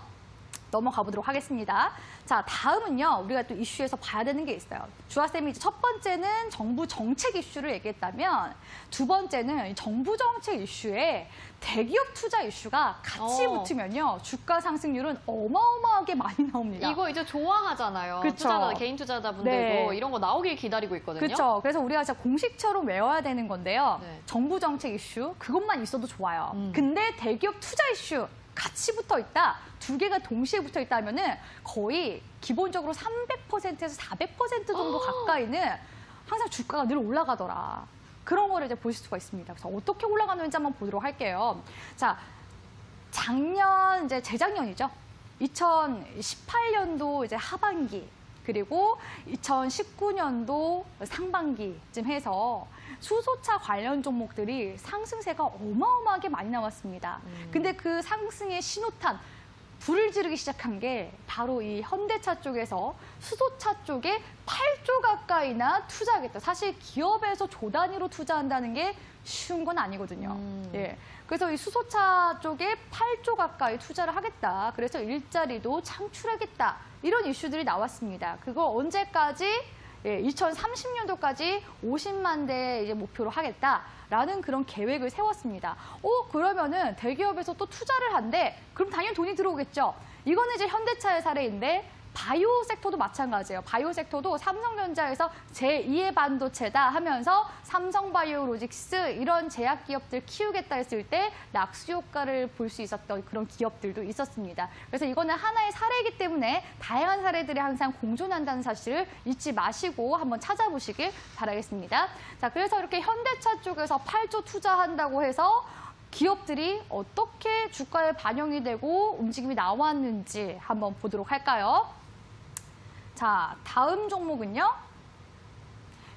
넘어가 보도록 하겠습니다. 자, 다음은요, 우리가 또 이슈에서 봐야 되는 게 있어요. 주화쌤이 이제 첫 번째는 정부 정책 이슈를 얘기했다면 두 번째는 정부 정책 이슈에 대기업 투자 이슈가 같이 붙으면요, 주가 상승률은 어마어마하게 많이 나옵니다. 이거 이제 좋아하잖아요. 그쵸. 투자자, 개인 투자자분들도 네. 이런 거 나오길 기다리고 있거든요. 그렇죠. 그래서 우리가 진짜 공식처럼 외워야 되는 건데요. 네. 정부 정부 정책 이슈, 그것만 있어도 좋아요. 근데 대기업 투자 이슈 같이 붙어 있다. 두 개가 동시에 붙어 있다면은 거의 기본적으로 300%에서 400% 정도 가까이는 항상 주가가 늘 올라가더라. 그런 거를 이제 보실 수가 있습니다. 그래서 어떻게 올라가는지 한번 보도록 할게요. 자, 작년 이제 재작년이죠. 2018년도 이제 하반기 그리고 2019년도 상반기쯤 해서 수소차 관련 종목들이 상승세가 어마어마하게 많이 나왔습니다. 근데 그 상승의 신호탄, 불을 지르기 시작한 게 바로 이 현대차 쪽에서 수소차 쪽에 8조 가까이나 투자하겠다. 사실 기업에서 조 단위로 투자한다는 게 쉬운 건 아니거든요. 예. 그래서 이 수소차 쪽에 8조 가까이 투자를 하겠다. 그래서 일자리도 창출하겠다. 이런 이슈들이 나왔습니다. 그거 언제까지? 예, 2030년도까지 50만 대 이제 목표로 하겠다라는 그런 계획을 세웠습니다. 그러면은 대기업에서 또 투자를 한대. 그럼 당연히 돈이 들어오겠죠. 이거는 이제 현대차의 사례인데 바이오 섹터도 마찬가지예요. 바이오 섹터도 삼성전자에서 제2의 반도체다 하면서 삼성바이오로직스 이런 제약 기업들 키우겠다 했을 때 낙수 효과를 볼 수 있었던 그런 기업들도 있었습니다. 그래서 이거는 하나의 사례이기 때문에 다양한 사례들이 항상 공존한다는 사실을 잊지 마시고 한번 찾아보시길 바라겠습니다. 자, 그래서 이렇게 현대차 쪽에서 8조 투자한다고 해서 기업들이 어떻게 주가에 반영이 되고 움직임이 나왔는지 한번 보도록 할까요? 자, 다음 종목은요.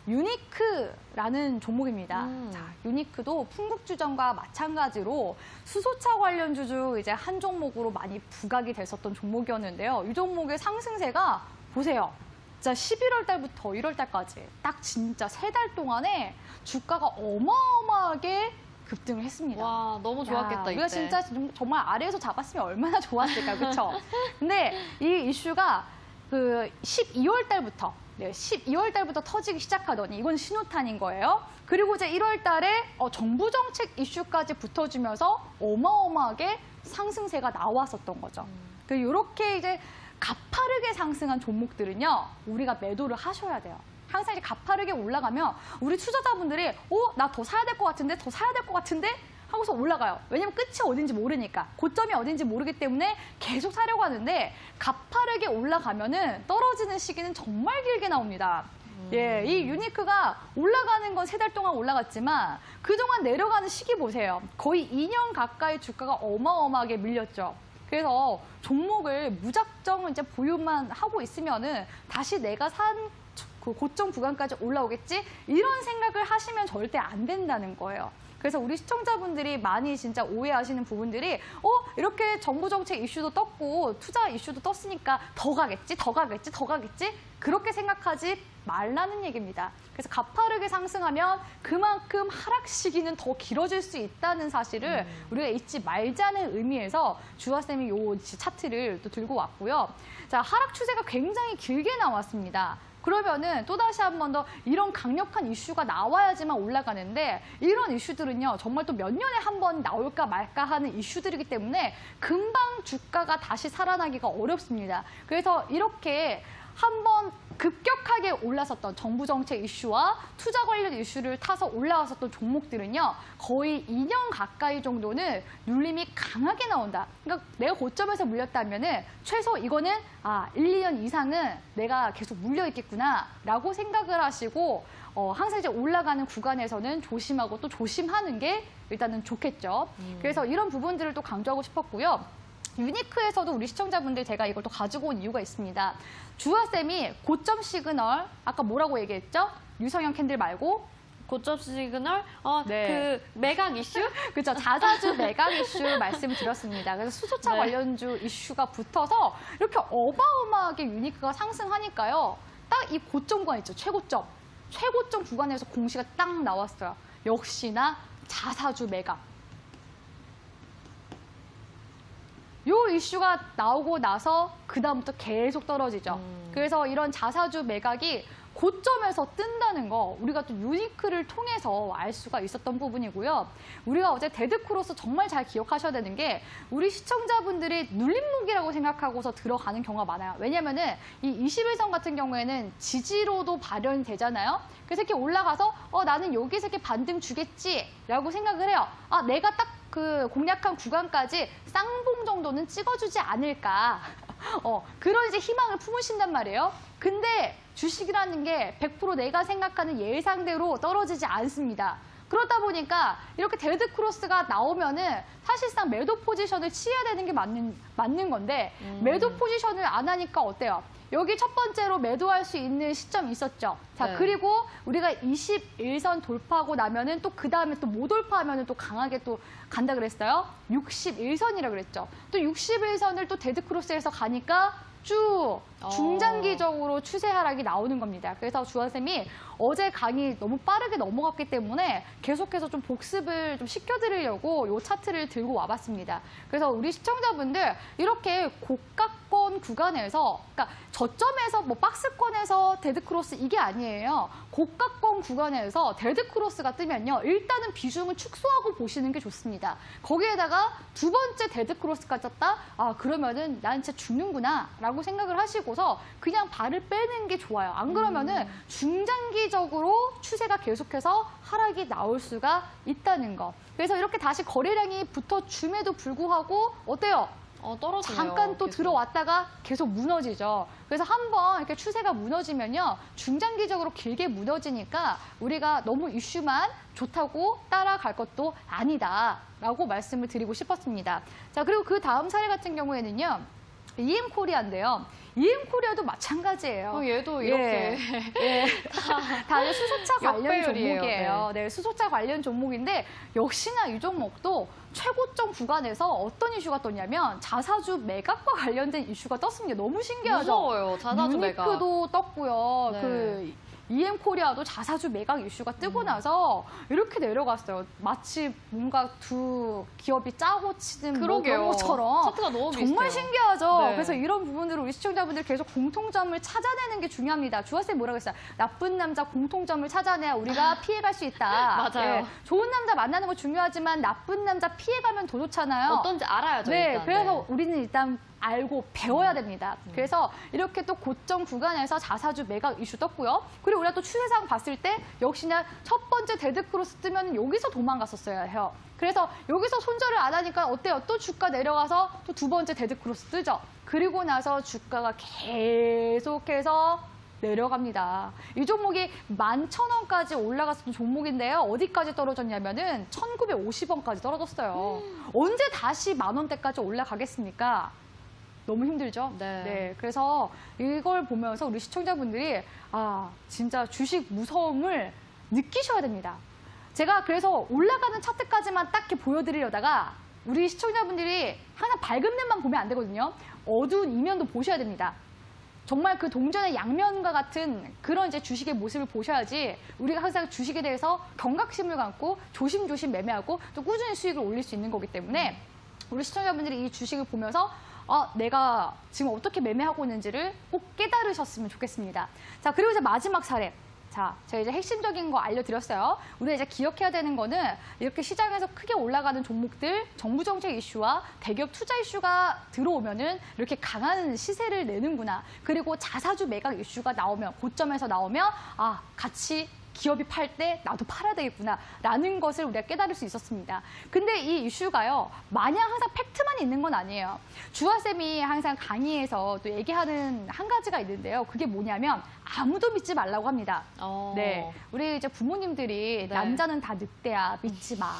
유니크라는 종목입니다. 자, 유니크도 풍국주점과 마찬가지로 수소차 관련주 중 이제 한 종목으로 많이 부각이 됐었던 종목이었는데요. 이 종목의 상승세가 보세요. 진짜 11월 달부터 1월 달까지 딱 진짜 3달 동안에 주가가 어마어마하게 급등을 했습니다. 와, 너무 좋았겠다, 이때. 우리가 진짜 정말 아래에서 잡았으면 얼마나 좋았을까, 그렇죠? 근데 이 이슈가 그 12월 달부터, 12월 달부터 터지기 시작하더니 이건 신호탄인 거예요. 그리고 이제 1월 달에 정부 정책 이슈까지 붙어주면서 어마어마하게 상승세가 나왔었던 거죠. 이렇게 이제 가파르게 상승한 종목들은요, 우리가 매도를 하셔야 돼요. 항상 이제 가파르게 올라가면 우리 투자자분들이 나 더 사야 될 것 같은데, 더 사야 될 것 같은데 하고서 올라가요. 왜냐면 끝이 어딘지 모르니까. 고점이 어딘지 모르기 때문에 계속 사려고 하는데 가파르게 올라가면은 떨어지는 시기는 정말 길게 나옵니다. 예, 이 유니크가 올라가는 건 3달 동안 올라갔지만 그동안 내려가는 시기 보세요. 거의 2년 가까이 주가가 어마어마하게 밀렸죠. 그래서 종목을 무작정 이제 보유만 하고 있으면은 다시 내가 산 그 고점 구간까지 올라오겠지? 이런 생각을 하시면 절대 안 된다는 거예요. 그래서 우리 시청자분들이 많이 진짜 오해하시는 부분들이 이렇게 정부 정책 이슈도 떴고 투자 이슈도 떴으니까 더 가겠지, 더 가겠지, 더 가겠지? 그렇게 생각하지 말라는 얘기입니다. 그래서 가파르게 상승하면 그만큼 하락 시기는 더 길어질 수 있다는 사실을 우리가 잊지 말자는 의미에서 주화쌤이 이 차트를 또 들고 왔고요. 자, 하락 추세가 굉장히 길게 나왔습니다. 그러면은 또다시 한 번 더 이런 강력한 이슈가 나와야지만 올라가는데 이런 이슈들은요, 정말 또 몇 년에 한 번 나올까 말까 하는 이슈들이기 때문에 금방 주가가 다시 살아나기가 어렵습니다. 그래서 이렇게 한번 급격하게 올랐었던 정부 정책 이슈와 투자 관련 이슈를 타서 올라왔었던 종목들은요, 거의 2년 가까이 정도는 눌림이 강하게 나온다. 그러니까 내가 고점에서 물렸다면은 최소 이거는 1, 2년 이상은 내가 계속 물려 있겠구나라고 생각을 하시고 항상 이제 올라가는 구간에서는 조심하고 또 조심하는 게 일단은 좋겠죠. 그래서 이런 부분들을 또 강조하고 싶었고요. 유니크에서도 우리 시청자분들 제가 이걸 또 가지고 온 이유가 있습니다. 주화쌤이 고점 시그널, 아까 뭐라고 얘기했죠? 유성형 캔들 말고 고점 시그널, 네. 그 매각 이슈? 그렇죠. 자사주 매각 이슈 말씀드렸습니다. 그래서 수소차 네. 관련주 이슈가 붙어서 이렇게 어마어마하게 유니크가 상승하니까요. 딱 이 고점 구간 있죠. 최고점. 최고점 구간에서 공시가 딱 나왔어요. 역시나 자사주 매각. 요 이슈가 나오고 나서 그다음부터 계속 떨어지죠. 그래서 이런 자사주 매각이 고점에서 뜬다는 거 우리가 또 유니크를 통해서 알 수가 있었던 부분이고요. 우리가 어제 데드크로스 정말 잘 기억하셔야 되는 게 우리 시청자분들이 눌림목이라고 생각하고서 들어가는 경우가 많아요. 왜냐면은 이 21선 같은 경우에는 지지로도 발현되잖아요. 그래서 이렇게 올라가서 나는 여기서 이렇게 반등 주겠지라고 생각을 해요. 내가 딱 그 공략한 구간까지 쌍봉 정도는 찍어주지 않을까. 그런 이제 희망을 품으신단 말이에요. 근데 주식이라는 게 100% 내가 생각하는 예상대로 떨어지지 않습니다. 그러다 보니까 이렇게 데드크로스가 나오면은 사실상 매도 포지션을 취해야 되는 게 맞는 건데 매도 포지션을 안 하니까 어때요? 여기 첫 번째로 매도할 수 있는 시점이 있었죠. 자, 네. 그리고 우리가 21선 돌파하고 나면은 또 그 다음에 또 못 돌파하면은 또 강하게 또 간다 그랬어요. 61선이라 그랬죠. 또 61선을 또 데드크로스에서 가니까 쭉 중장기적으로 추세 하락이 나오는 겁니다. 그래서 주한쌤이 어제 강의 너무 빠르게 넘어갔기 때문에 계속해서 좀 복습을 좀 시켜드리려고 이 차트를 들고 와봤습니다. 그래서 우리 시청자분들 이렇게 고가권 구간에서, 그러니까 저점에서 뭐 박스권에서 데드크로스 이게 아니에요. 고가권 구간에서 데드크로스가 뜨면요. 일단은 비중을 축소하고 보시는 게 좋습니다. 거기에다가 두 번째 데드크로스가 떴다? 아, 그러면은 난 진짜 죽는구나 라고 생각을 하시고서 그냥 발을 빼는 게 좋아요. 안 그러면은 중장기적으로 추세가 계속해서 하락이 나올 수가 있다는 거. 그래서 이렇게 다시 거래량이 붙어줌에도 불구하고 어때요? 떨어지네요. 잠깐 또 계속. 들어왔다가 계속 무너지죠. 그래서 한번 이렇게 추세가 무너지면요. 중장기적으로 길게 무너지니까 우리가 너무 이슈만 좋다고 따라갈 것도 아니다라고 말씀을 드리고 싶었습니다. 자, 그리고 그 다음 사례 같은 경우에는요. EM코리아인데요. EM코리아도 마찬가지예요. 얘도 예. 이렇게 예. 다 수소차 관련 역배열이에요. 종목이에요. 네, 수소차 관련 종목인데 역시나 이 종목도 최고점 구간에서 어떤 이슈가 떴냐면 자사주 매각과 관련된 이슈가 떴습니다. 너무 신기하죠? 무서워요. 자사주 매각. 유니크도 떴고요. 네. 그 EM코리아도 자사주 매각 이슈가 뜨고 나서 이렇게 내려갔어요. 마치 뭔가 두 기업이 짜고 치는 뭐 그러게요. 그런 것처럼. 차트가 너무 정말 비슷해요. 신기하죠. 네. 그래서 이런 부분들을 우리 시청자분들 계속 공통점을 찾아내는 게 중요합니다. 주하쌤 뭐라고 했어요? 나쁜 남자 공통점을 찾아내야 우리가 피해갈 수 있다. 맞아요. 좋은 남자 만나는 거 중요하지만 나쁜 남자 피해가면 더 좋잖아요. 어떤지 알아야죠. 네, 일단. 그래서 우리는 일단 알고 배워야 됩니다. 그래서 이렇게 또 고점 구간에서 자사주 매각 이슈 떴고요. 그리고 우리가 또 추세상 봤을 때 역시나 첫 번째 데드크로스 뜨면 여기서 도망갔었어야 해요. 그래서 여기서 손절을 안 하니까 어때요? 또 주가 내려가서 또 두 번째 데드크로스 뜨죠. 그리고 나서 주가가 계속해서 내려갑니다. 이 종목이 11,000원까지 올라갔던 종목인데요. 어디까지 떨어졌냐면은 1,950원까지 떨어졌어요. 언제 다시 10,000원대까지 올라가겠습니까? 너무 힘들죠? 네. 그래서 이걸 보면서 우리 시청자분들이 진짜 주식 무서움을 느끼셔야 됩니다. 제가 그래서 올라가는 차트까지만 딱 이렇게 보여드리려다가 우리 시청자분들이 항상 밝은 면만 보면 안 되거든요. 어두운 이면도 보셔야 됩니다. 정말 그 동전의 양면과 같은 그런 이제 주식의 모습을 보셔야지 우리가 항상 주식에 대해서 경각심을 갖고 조심조심 매매하고 또 꾸준히 수익을 올릴 수 있는 거기 때문에 우리 시청자분들이 이 주식을 보면서 내가 지금 어떻게 매매하고 있는지를 꼭 깨달으셨으면 좋겠습니다. 자, 그리고 이제 마지막 사례. 자, 제가 이제 핵심적인 거 알려드렸어요. 우리가 이제 기억해야 되는 거는 이렇게 시장에서 크게 올라가는 종목들, 정부 정책 이슈와 대기업 투자 이슈가 들어오면은 이렇게 강한 시세를 내는구나. 그리고 자사주 매각 이슈가 나오면, 고점에서 나오면, 같이 기업이 팔 때 나도 팔아야 되겠구나라는 것을 우리가 깨달을 수 있었습니다. 근데 이 이슈가요, 마냥 항상 팩트만 있는 건 아니에요. 주하쌤이 항상 강의에서 또 얘기하는 한 가지가 있는데요. 그게 뭐냐면 아무도 믿지 말라고 합니다. 네, 우리 이제 부모님들이 네. 남자는 다 늑대야, 믿지 마.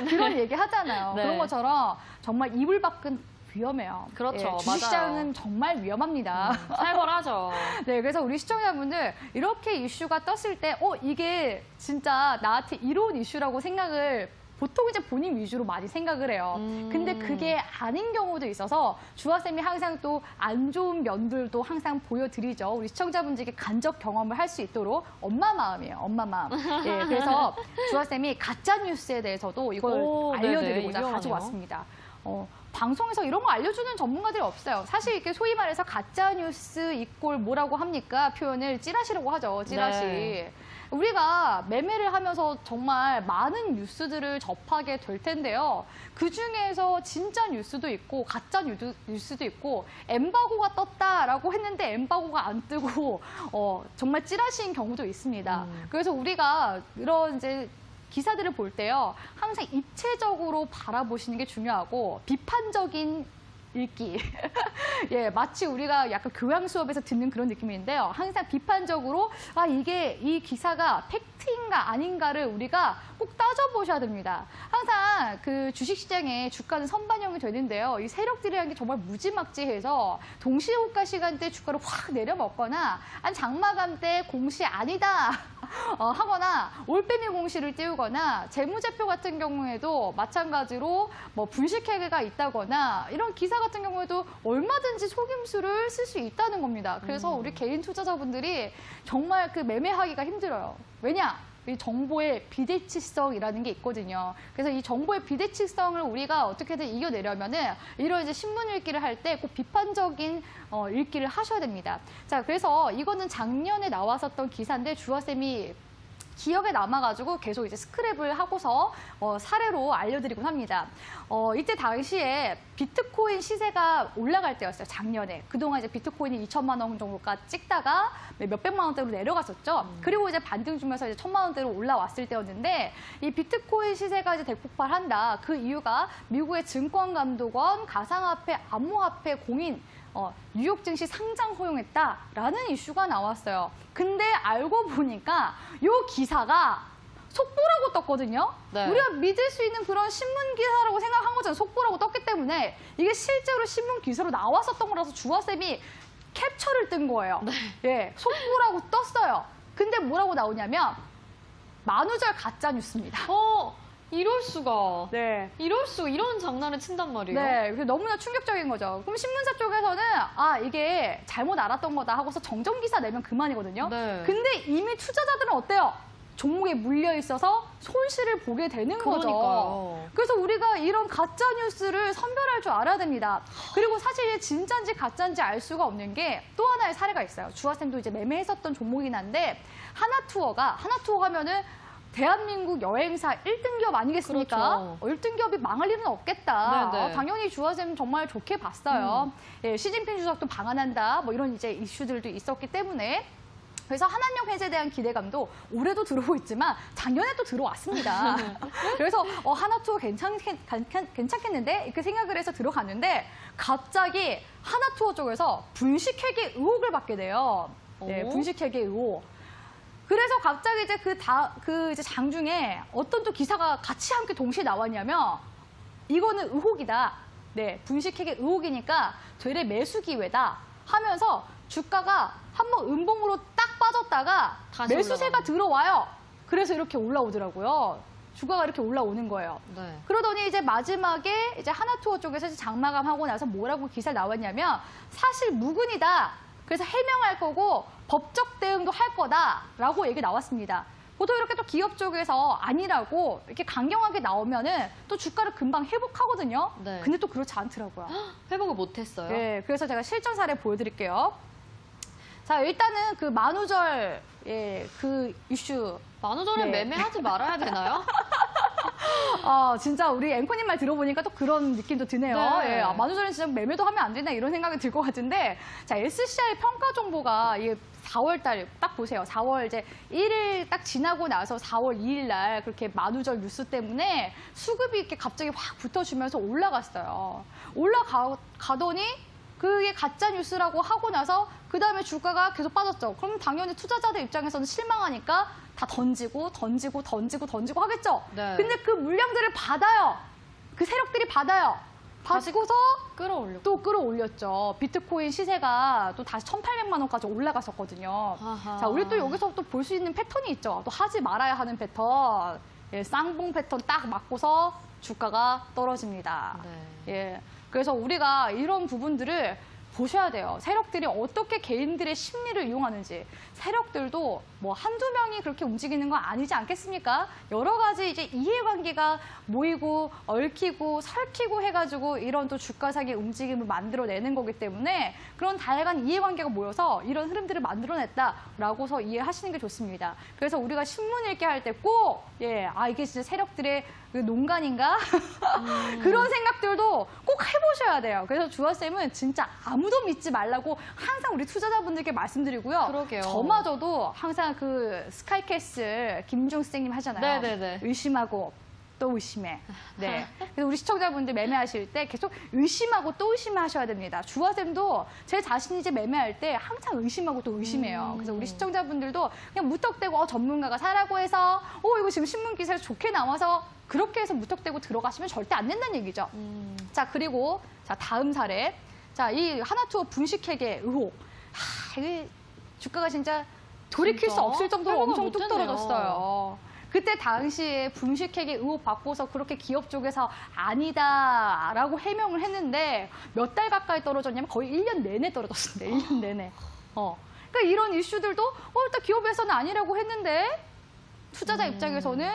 그런 얘기 하잖아요. 네. 그런 것처럼 정말 이불 밖은 위험해요. 그렇죠. 주식시장은 맞아요. 정말 위험합니다. 살벌하죠. 네, 그래서 우리 시청자분들 이렇게 이슈가 떴을 때 이게 진짜 나한테 이로운 이슈라고 생각을 보통 이제 본인 위주로 많이 생각을 해요. 근데 그게 아닌 경우도 있어서 주하쌤이 항상 또 안 좋은 면들도 항상 보여드리죠. 우리 시청자분들에게 간접 경험을 할 수 있도록 엄마 마음이에요. 엄마 마음. 예, 그래서 주하쌤이 가짜뉴스에 대해서도 이걸 알려드리고자 네네, 가지고 왔습니다. 방송에서 이런 거 알려주는 전문가들이 없어요. 사실 이렇게 소위 말해서 가짜뉴스 이꼴 뭐라고 합니까? 표현을 찌라시라고 하죠. 찌라시. 네. 우리가 매매를 하면서 정말 많은 뉴스들을 접하게 될 텐데요. 그중에서 진짜 뉴스도 있고 가짜 뉴스도 있고 엠바고가 떴다라고 했는데 엠바고가 안 뜨고 정말 찌라시인 경우도 있습니다. 그래서 우리가 이런 이제 기사들을 볼 때요, 항상 입체적으로 바라보시는 게 중요하고 비판적인 읽기. 예, 마치 우리가 약간 교양 수업에서 듣는 그런 느낌인데요. 항상 비판적으로 이게 이 기사가 팩트인가 아닌가를 우리가 꼭 따져보셔야 됩니다. 항상 그 주식시장에 주가는 선반영이 되는데요. 이 세력들이라는 게 정말 무지막지해서 동시호가 시간대 주가를 확 내려먹거나 장마감 때 공시 아니다 하거나 올빼미 공시를 띄우거나 재무제표 같은 경우에도 마찬가지로 뭐 분식회계가 있다거나 이런 기사 같은 경우에도 얼마든지 속임수를 쓸 수 있다는 겁니다. 그래서 우리 개인 투자자분들이 정말 그 매매하기가 힘들어요. 왜냐? 이 정보의 비대칭성이라는 게 있거든요. 그래서 이 정보의 비대칭성을 우리가 어떻게든 이겨내려면은 이런 이제 신문 읽기를 할 때 꼭 비판적인 읽기를 하셔야 됩니다. 자, 그래서 이거는 작년에 나왔었던 기사인데 주화쌤이 기억에 남아가지고 계속 이제 스크랩을 하고서 사례로 알려드리곤 합니다. 이때 당시에 비트코인 시세가 올라갈 때였어요. 작년에. 그동안 이제 비트코인이 2천만 원 정도까지 찍다가 몇백만 원대로 내려갔었죠. 그리고 이제 반등 주면서 이제 1,000만 원대로 올라왔을 때였는데 이 비트코인 시세가 이제 대폭발한다. 그 이유가 미국의 증권감독원 가상화폐, 암호화폐 공인 뉴욕 증시 상장 허용했다라는 이슈가 나왔어요. 근데 알고 보니까 이 기사가 속보라고 떴거든요. 네. 우리가 믿을 수 있는 그런 신문 기사라고 생각한 거잖아요. 속보라고 떴기 때문에 이게 실제로 신문 기사로 나왔었던 거라서 주화쌤이 캡처를 뜬 거예요. 네. 예, 속보라고 떴어요. 근데 뭐라고 나오냐면 만우절 가짜 뉴스입니다. 이럴 수가. 네. 이럴 수 이런 장난을 친단 말이에요. 네, 그래서 너무나 충격적인 거죠. 그럼 신문사 쪽에서는 이게 잘못 알았던 거다 하고서 정정 기사 내면 그만이거든요. 네. 근데 이미 투자자들은 어때요? 종목에 물려 있어서 손실을 보게 되는 거죠. 그러니까요. 그래서 우리가 이런 가짜 뉴스를 선별할 줄 알아야 됩니다. 그리고 사실 이게 진짜인지 가짜인지 알 수가 없는 게 또 하나의 사례가 있어요. 주화쌤도 이제 매매했었던 종목이긴 한데 하나투어가 하면은 대한민국 여행사 1등기업 아니겠습니까? 그렇죠. 1등기업이 망할 일은 없겠다. 네네. 당연히 주화쌤 정말 좋게 봤어요. 예, 시진핑 주석도 방한한다. 뭐 이런 이제 이슈들도 있었기 때문에. 그래서 한한령 해제에 대한 기대감도 올해도 들어오고 있지만 작년에 또 들어왔습니다. 그래서 하나투어 괜찮겠는데? 이렇게 생각을 해서 들어갔는데 갑자기 하나투어 쪽에서 분식회계 의혹을 받게 돼요. 네, 오. 분식회계 의혹. 그래서 갑자기 이제 이제 장중에 어떤 또 기사가 같이 함께 동시에 나왔냐면 이거는 의혹이다. 네, 분식회계 의혹이니까 되레 매수 기회다 하면서 주가가 한번 음봉으로 딱 빠졌다가 다시 매수세가 올라가는. 들어와요. 그래서 이렇게 올라오더라고요. 주가가 이렇게 올라오는 거예요. 네. 그러더니 이제 마지막에 이제 하나투어 쪽에서 이제 장마감하고 나서 뭐라고 기사 나왔냐면 사실 무근이다. 그래서 해명할 거고 법적 대응도 할 거다라고 얘기 나왔습니다. 보통 이렇게 또 기업 쪽에서 아니라고 이렇게 강경하게 나오면은 또 주가를 금방 회복하거든요. 네. 근데 또 그렇지 않더라고요. 회복을 못했어요. 네, 그래서 제가 실전 사례 보여드릴게요. 자, 일단은 그 만우절 그 이슈. 만우절에 네. 매매하지 말아야 되나요? 진짜 우리 앵커님 말 들어보니까 또 그런 느낌도 드네요. 네. 예, 만우절엔 진짜 매매도 하면 안 되나 이런 생각이 들 것 같은데, 자, SCI 평가 정보가 이게 4월 달 딱 보세요. 4월 이제 1일 딱 지나고 나서 4월 2일 날 그렇게 만우절 뉴스 때문에 수급이 이렇게 갑자기 확 붙어주면서 올라갔어요. 올라가더니 그게 가짜 뉴스라고 하고 나서 그 다음에 주가가 계속 빠졌죠. 그럼 당연히 투자자들 입장에서는 실망하니까 다 던지고 하겠죠. 네. 근데 그 물량들을 받아요. 그 세력들이 받아요. 다시 받고서 끌어올려. 또 끌어올렸죠. 비트코인 시세가 또 다시 1,800만 원까지 올라갔었거든요. 아하. 자, 우리 또 여기서 또 볼 수 있는 패턴이 있죠. 또 하지 말아야 하는 패턴. 예, 쌍봉 패턴 딱 맞고서 주가가 떨어집니다. 네. 예. 그래서 우리가 이런 부분들을 보셔야 돼요. 세력들이 어떻게 개인들의 심리를 이용하는지. 세력들도 뭐 한두 명이 그렇게 움직이는 건 아니지 않겠습니까? 여러 가지 이제 이해관계가 모이고 얽히고 설키고 해가지고 이런 또 주가상의 움직임을 만들어내는 거기 때문에 그런 다양한 이해관계가 모여서 이런 흐름들을 만들어냈다라고서 이해하시는 게 좋습니다. 그래서 우리가 신문 읽기 할 때 꼭 이게 진짜 세력들의 그 농간인가? 그런 생각들도 꼭 해보셔야 돼요. 그래서 주화쌤은 진짜 아무도 믿지 말라고 항상 우리 투자자분들께 말씀드리고요. 그러게요. 저마저도 항상 그 스카이캐슬 김종 선생님 하잖아요. 네네네. 의심하고 또 의심해. 네. 그래서 우리 시청자분들 매매하실 때 계속 의심하고 또 의심하셔야 됩니다. 주화쌤도 제 자신이 이제 매매할 때 항상 의심하고 또 의심해요. 그래서 우리 시청자분들도 그냥 무턱대고 전문가가 사라고 해서 이거 지금 신문 기사에 좋게 나와서 그렇게 해서 무턱대고 들어가시면 절대 안 된다는 얘기죠. 자, 그리고 자, 다음 사례. 자, 이 하나투어 분식회계 의혹. 이게 주가가 진짜 돌이킬 수 진짜? 없을 정도로 생각을 엄청 뚝 못했네요. 떨어졌어요. 그때 당시에 분식회계 의혹 받고서 그렇게 기업 쪽에서 아니다라고 해명을 했는데 몇 달 가까이 떨어졌냐면 거의 1년 내내 떨어졌습니다. 1년 내내. 그러니까 이런 이슈들도 일단 기업에서는 아니라고 했는데 투자자 입장에서는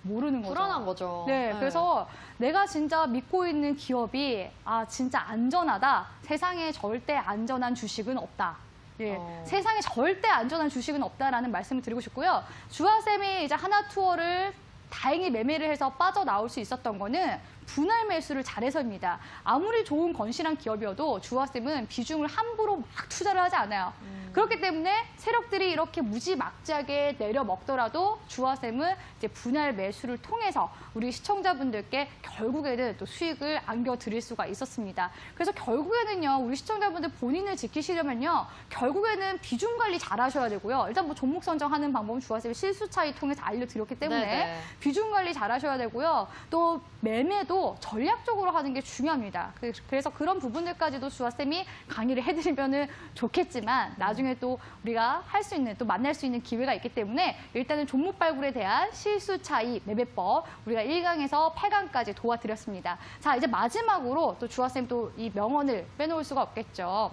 모르는 거죠. 불안한 거죠. 네, 그래서 내가 진짜 믿고 있는 기업이 진짜 안전하다. 세상에 절대 안전한 주식은 없다. 예, 세상에 절대 안전한 주식은 없다라는 말씀을 드리고 싶고요. 주하쌤이 이제 하나투어를 다행히 매매를 해서 빠져나올 수 있었던 거는 분할 매수를 잘해서입니다. 아무리 좋은 건실한 기업이어도 주하쌤은 비중을 함부로 막 투자를 하지 않아요. 그렇기 때문에 세력들이 이렇게 무지막지하게 내려먹더라도 주하쌤은 이제 분할 매수를 통해서 우리 시청자분들께 결국에는 또 수익을 안겨드릴 수가 있었습니다. 그래서 결국에는요, 우리 시청자분들 본인을 지키시려면요, 결국에는 비중 관리 잘 하셔야 되고요. 일단 뭐 종목 선정하는 방법은 주하쌤이 실수 차이 통해서 알려드렸기 때문에 네네. 비중 관리 잘 하셔야 되고요. 또 매매도 전략적으로 하는 게 중요합니다. 그래서 그런 부분들까지도 주하쌤이 강의를 해드리면 좋겠지만 나중에 또 우리가 할 수 있는, 또 만날 수 있는 기회가 있기 때문에 일단은 종목 발굴에 대한 실수 차이 매매법 우리가 1강에서 8강까지 도와드렸습니다. 자, 이제 마지막으로 또 주하쌤 또 이 명언을 빼놓을 수가 없겠죠.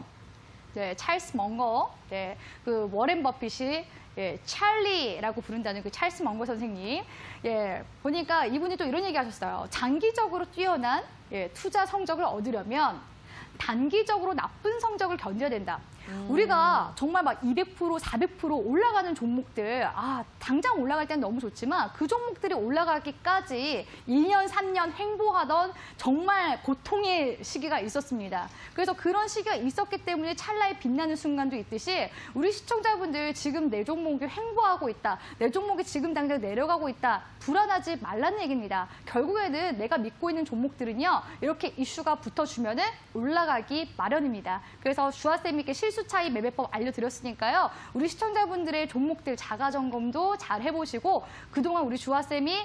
네, 찰스 멍거, 네, 그 워렌 버핏이 찰리라고 부른다는 그 찰스 멍거 선생님. 보니까 이분이 또 이런 얘기 하셨어요. 장기적으로 뛰어난 투자 성적을 얻으려면 단기적으로 나쁜 성적을 견뎌야 된다. 우리가 정말 막 200%, 400% 올라가는 종목들, 당장 올라갈 때는 너무 좋지만 그 종목들이 올라가기까지 2년, 3년 횡보하던 정말 고통의 시기가 있었습니다. 그래서 그런 시기가 있었기 때문에 찰나에 빛나는 순간도 있듯이 우리 시청자분들 지금 내 종목이 횡보하고 있다. 내 종목이 지금 당장 내려가고 있다. 불안하지 말라는 얘기입니다. 결국에는 내가 믿고 있는 종목들은요, 이렇게 이슈가 붙어주면은 올라가기 마련입니다. 그래서 주하쌤께 실수 차이 매매법 알려드렸으니까요. 우리 시청자분들의 종목들 자가 점검도 잘 해보시고 그동안 우리 주하쌤이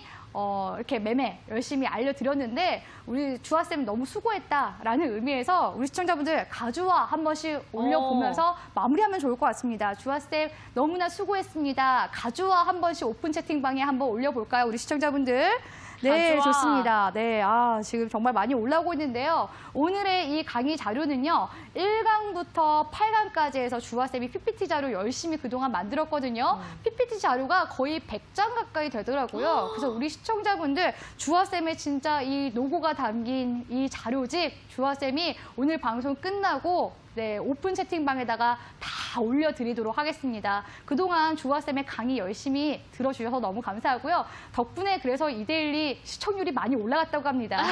이렇게 매매 열심히 알려드렸는데 우리 주하쌤 너무 수고했다라는 의미에서 우리 시청자분들 가주화 한 번씩 올려보면서 마무리하면 좋을 것 같습니다. 주하쌤 너무나 수고했습니다. 가주화 한 번씩 오픈 채팅방에 한번 올려볼까요? 우리 시청자분들. 네, 가주화. 좋습니다. 네, 지금 정말 많이 올라오고 있는데요. 오늘의 이 강의 자료는요, 1강부터 8강까지 해서 주하쌤이 PPT 자료 열심히 그동안 만들었거든요. PPT 자료가 거의 100장 가까이 되더라고요. 그래서 우리 시청자분들 주하쌤의 진짜 이 노고가 담긴 이 자료집 주하쌤이 오늘 방송 끝나고 오픈 채팅방에다가 다 올려드리도록 하겠습니다. 그동안 주하쌤의 강의 열심히 들어주셔서 너무 감사하고요. 덕분에 그래서 이데일리 시청률이 많이 올라갔다고 합니다.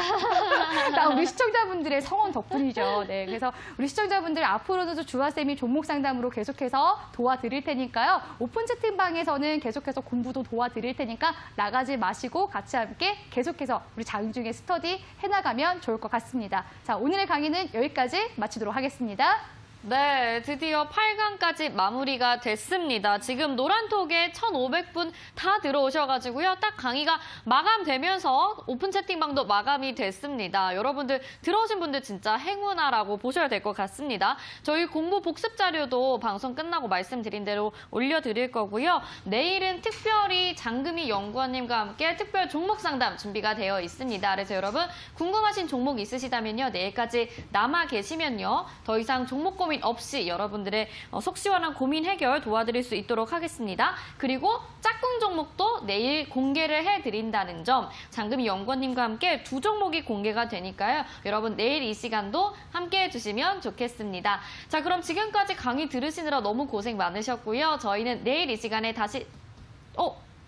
다 우리 시청자분들의 성원 덕분이죠. 네, 그래서 우리 시청자분들 앞으로도 주하쌤이 종목 상담으로 계속해서 도와드릴 테니까요. 오픈 채팅방에서는 계속해서 공부도 도와드릴 테니까 나가지 마시고 같이 함께 계속해서 우리 장중에 스터디 해나가면 좋을 것 같습니다. 자, 오늘의 강의는 여기까지 마치도록 하겠습니다. 네, 드디어 8강까지 마무리가 됐습니다. 지금 노란톡에 1,500분 다 들어오셔가지고요. 딱 강의가 마감되면서 오픈 채팅방도 마감이 됐습니다. 여러분들 들어오신 분들 진짜 행운아라고 보셔야 될 것 같습니다. 저희 공부 복습 자료도 방송 끝나고 말씀드린 대로 올려드릴 거고요. 내일은 특별히 장금희 연구원님과 함께 특별 종목 상담 준비가 되어 있습니다. 그래서 여러분 궁금하신 종목 있으시다면요. 내일까지 남아 계시면요. 더 이상 종목 고민 없이 여러분들의 속 시원한 고민 해결 도와드릴 수 있도록 하겠습니다. 그리고 짝꿍 종목도 내일 공개를 해드린다는 점 장금희 연구원님과 함께 두 종목이 공개가 되니까요. 여러분 내일 이 시간도 함께 해주시면 좋겠습니다. 자, 그럼 지금까지 강의 들으시느라 너무 고생 많으셨고요. 저희는 내일 이 시간에 다시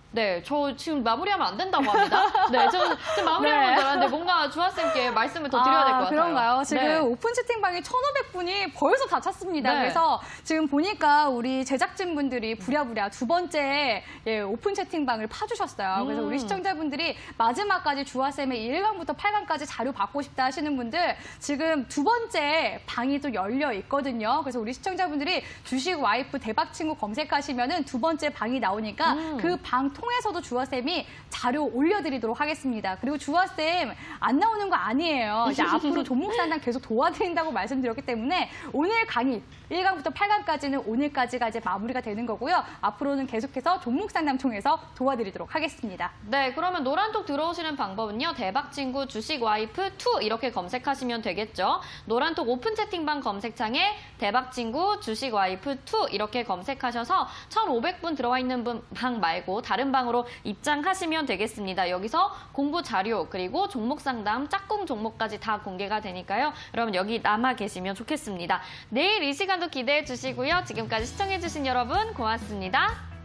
네, 저 지금 마무리하면 안 된다고 합니다. 네, 지금 마무리하면 안 되는데 뭔가 주하쌤께 말씀을 더 드려야 될 것 같아요. 그런가요? 지금 네. 오픈 채팅방에 1,500분이 벌써 다 찼습니다. 네. 그래서 지금 보니까 우리 제작진분들이 부랴부랴 두 번째 오픈 채팅방을 파주셨어요. 그래서 우리 시청자분들이 마지막까지 주하쌤의 1강부터 8강까지 자료 받고 싶다 하시는 분들 지금 두 번째 방이 또 열려 있거든요. 그래서 우리 시청자분들이 주식 와이프 대박 친구 검색하시면은 두 번째 방이 나오니까 그 방 통해서도 주아쌤이 자료 올려드리도록 하겠습니다. 그리고 주아쌤 안 나오는 거 아니에요. 이제 앞으로 종목 상담 계속 도와드린다고 말씀드렸기 때문에 오늘 강의 1강부터 8강까지는 오늘까지가 이제 마무리가 되는 거고요. 앞으로는 계속해서 종목 상담 통해서 도와드리도록 하겠습니다. 네, 그러면 노란톡 들어오시는 방법은요. 대박친구 주식 와이프 2 이렇게 검색하시면 되겠죠. 노란톡 오픈 채팅방 검색창에 대박친구 주식 와이프 2 이렇게 검색하셔서 1,500분 들어와 있는 방 말고 다른 방으로 입장하시면 되겠습니다. 여기서 공부 자료 그리고 종목 상담, 짝꿍 종목까지 다 공개가 되니까요. 여러분 여기 남아 계시면 좋겠습니다. 내일 이 시간도 기대해 주시고요. 지금까지 시청해 주신 여러분 고맙습니다.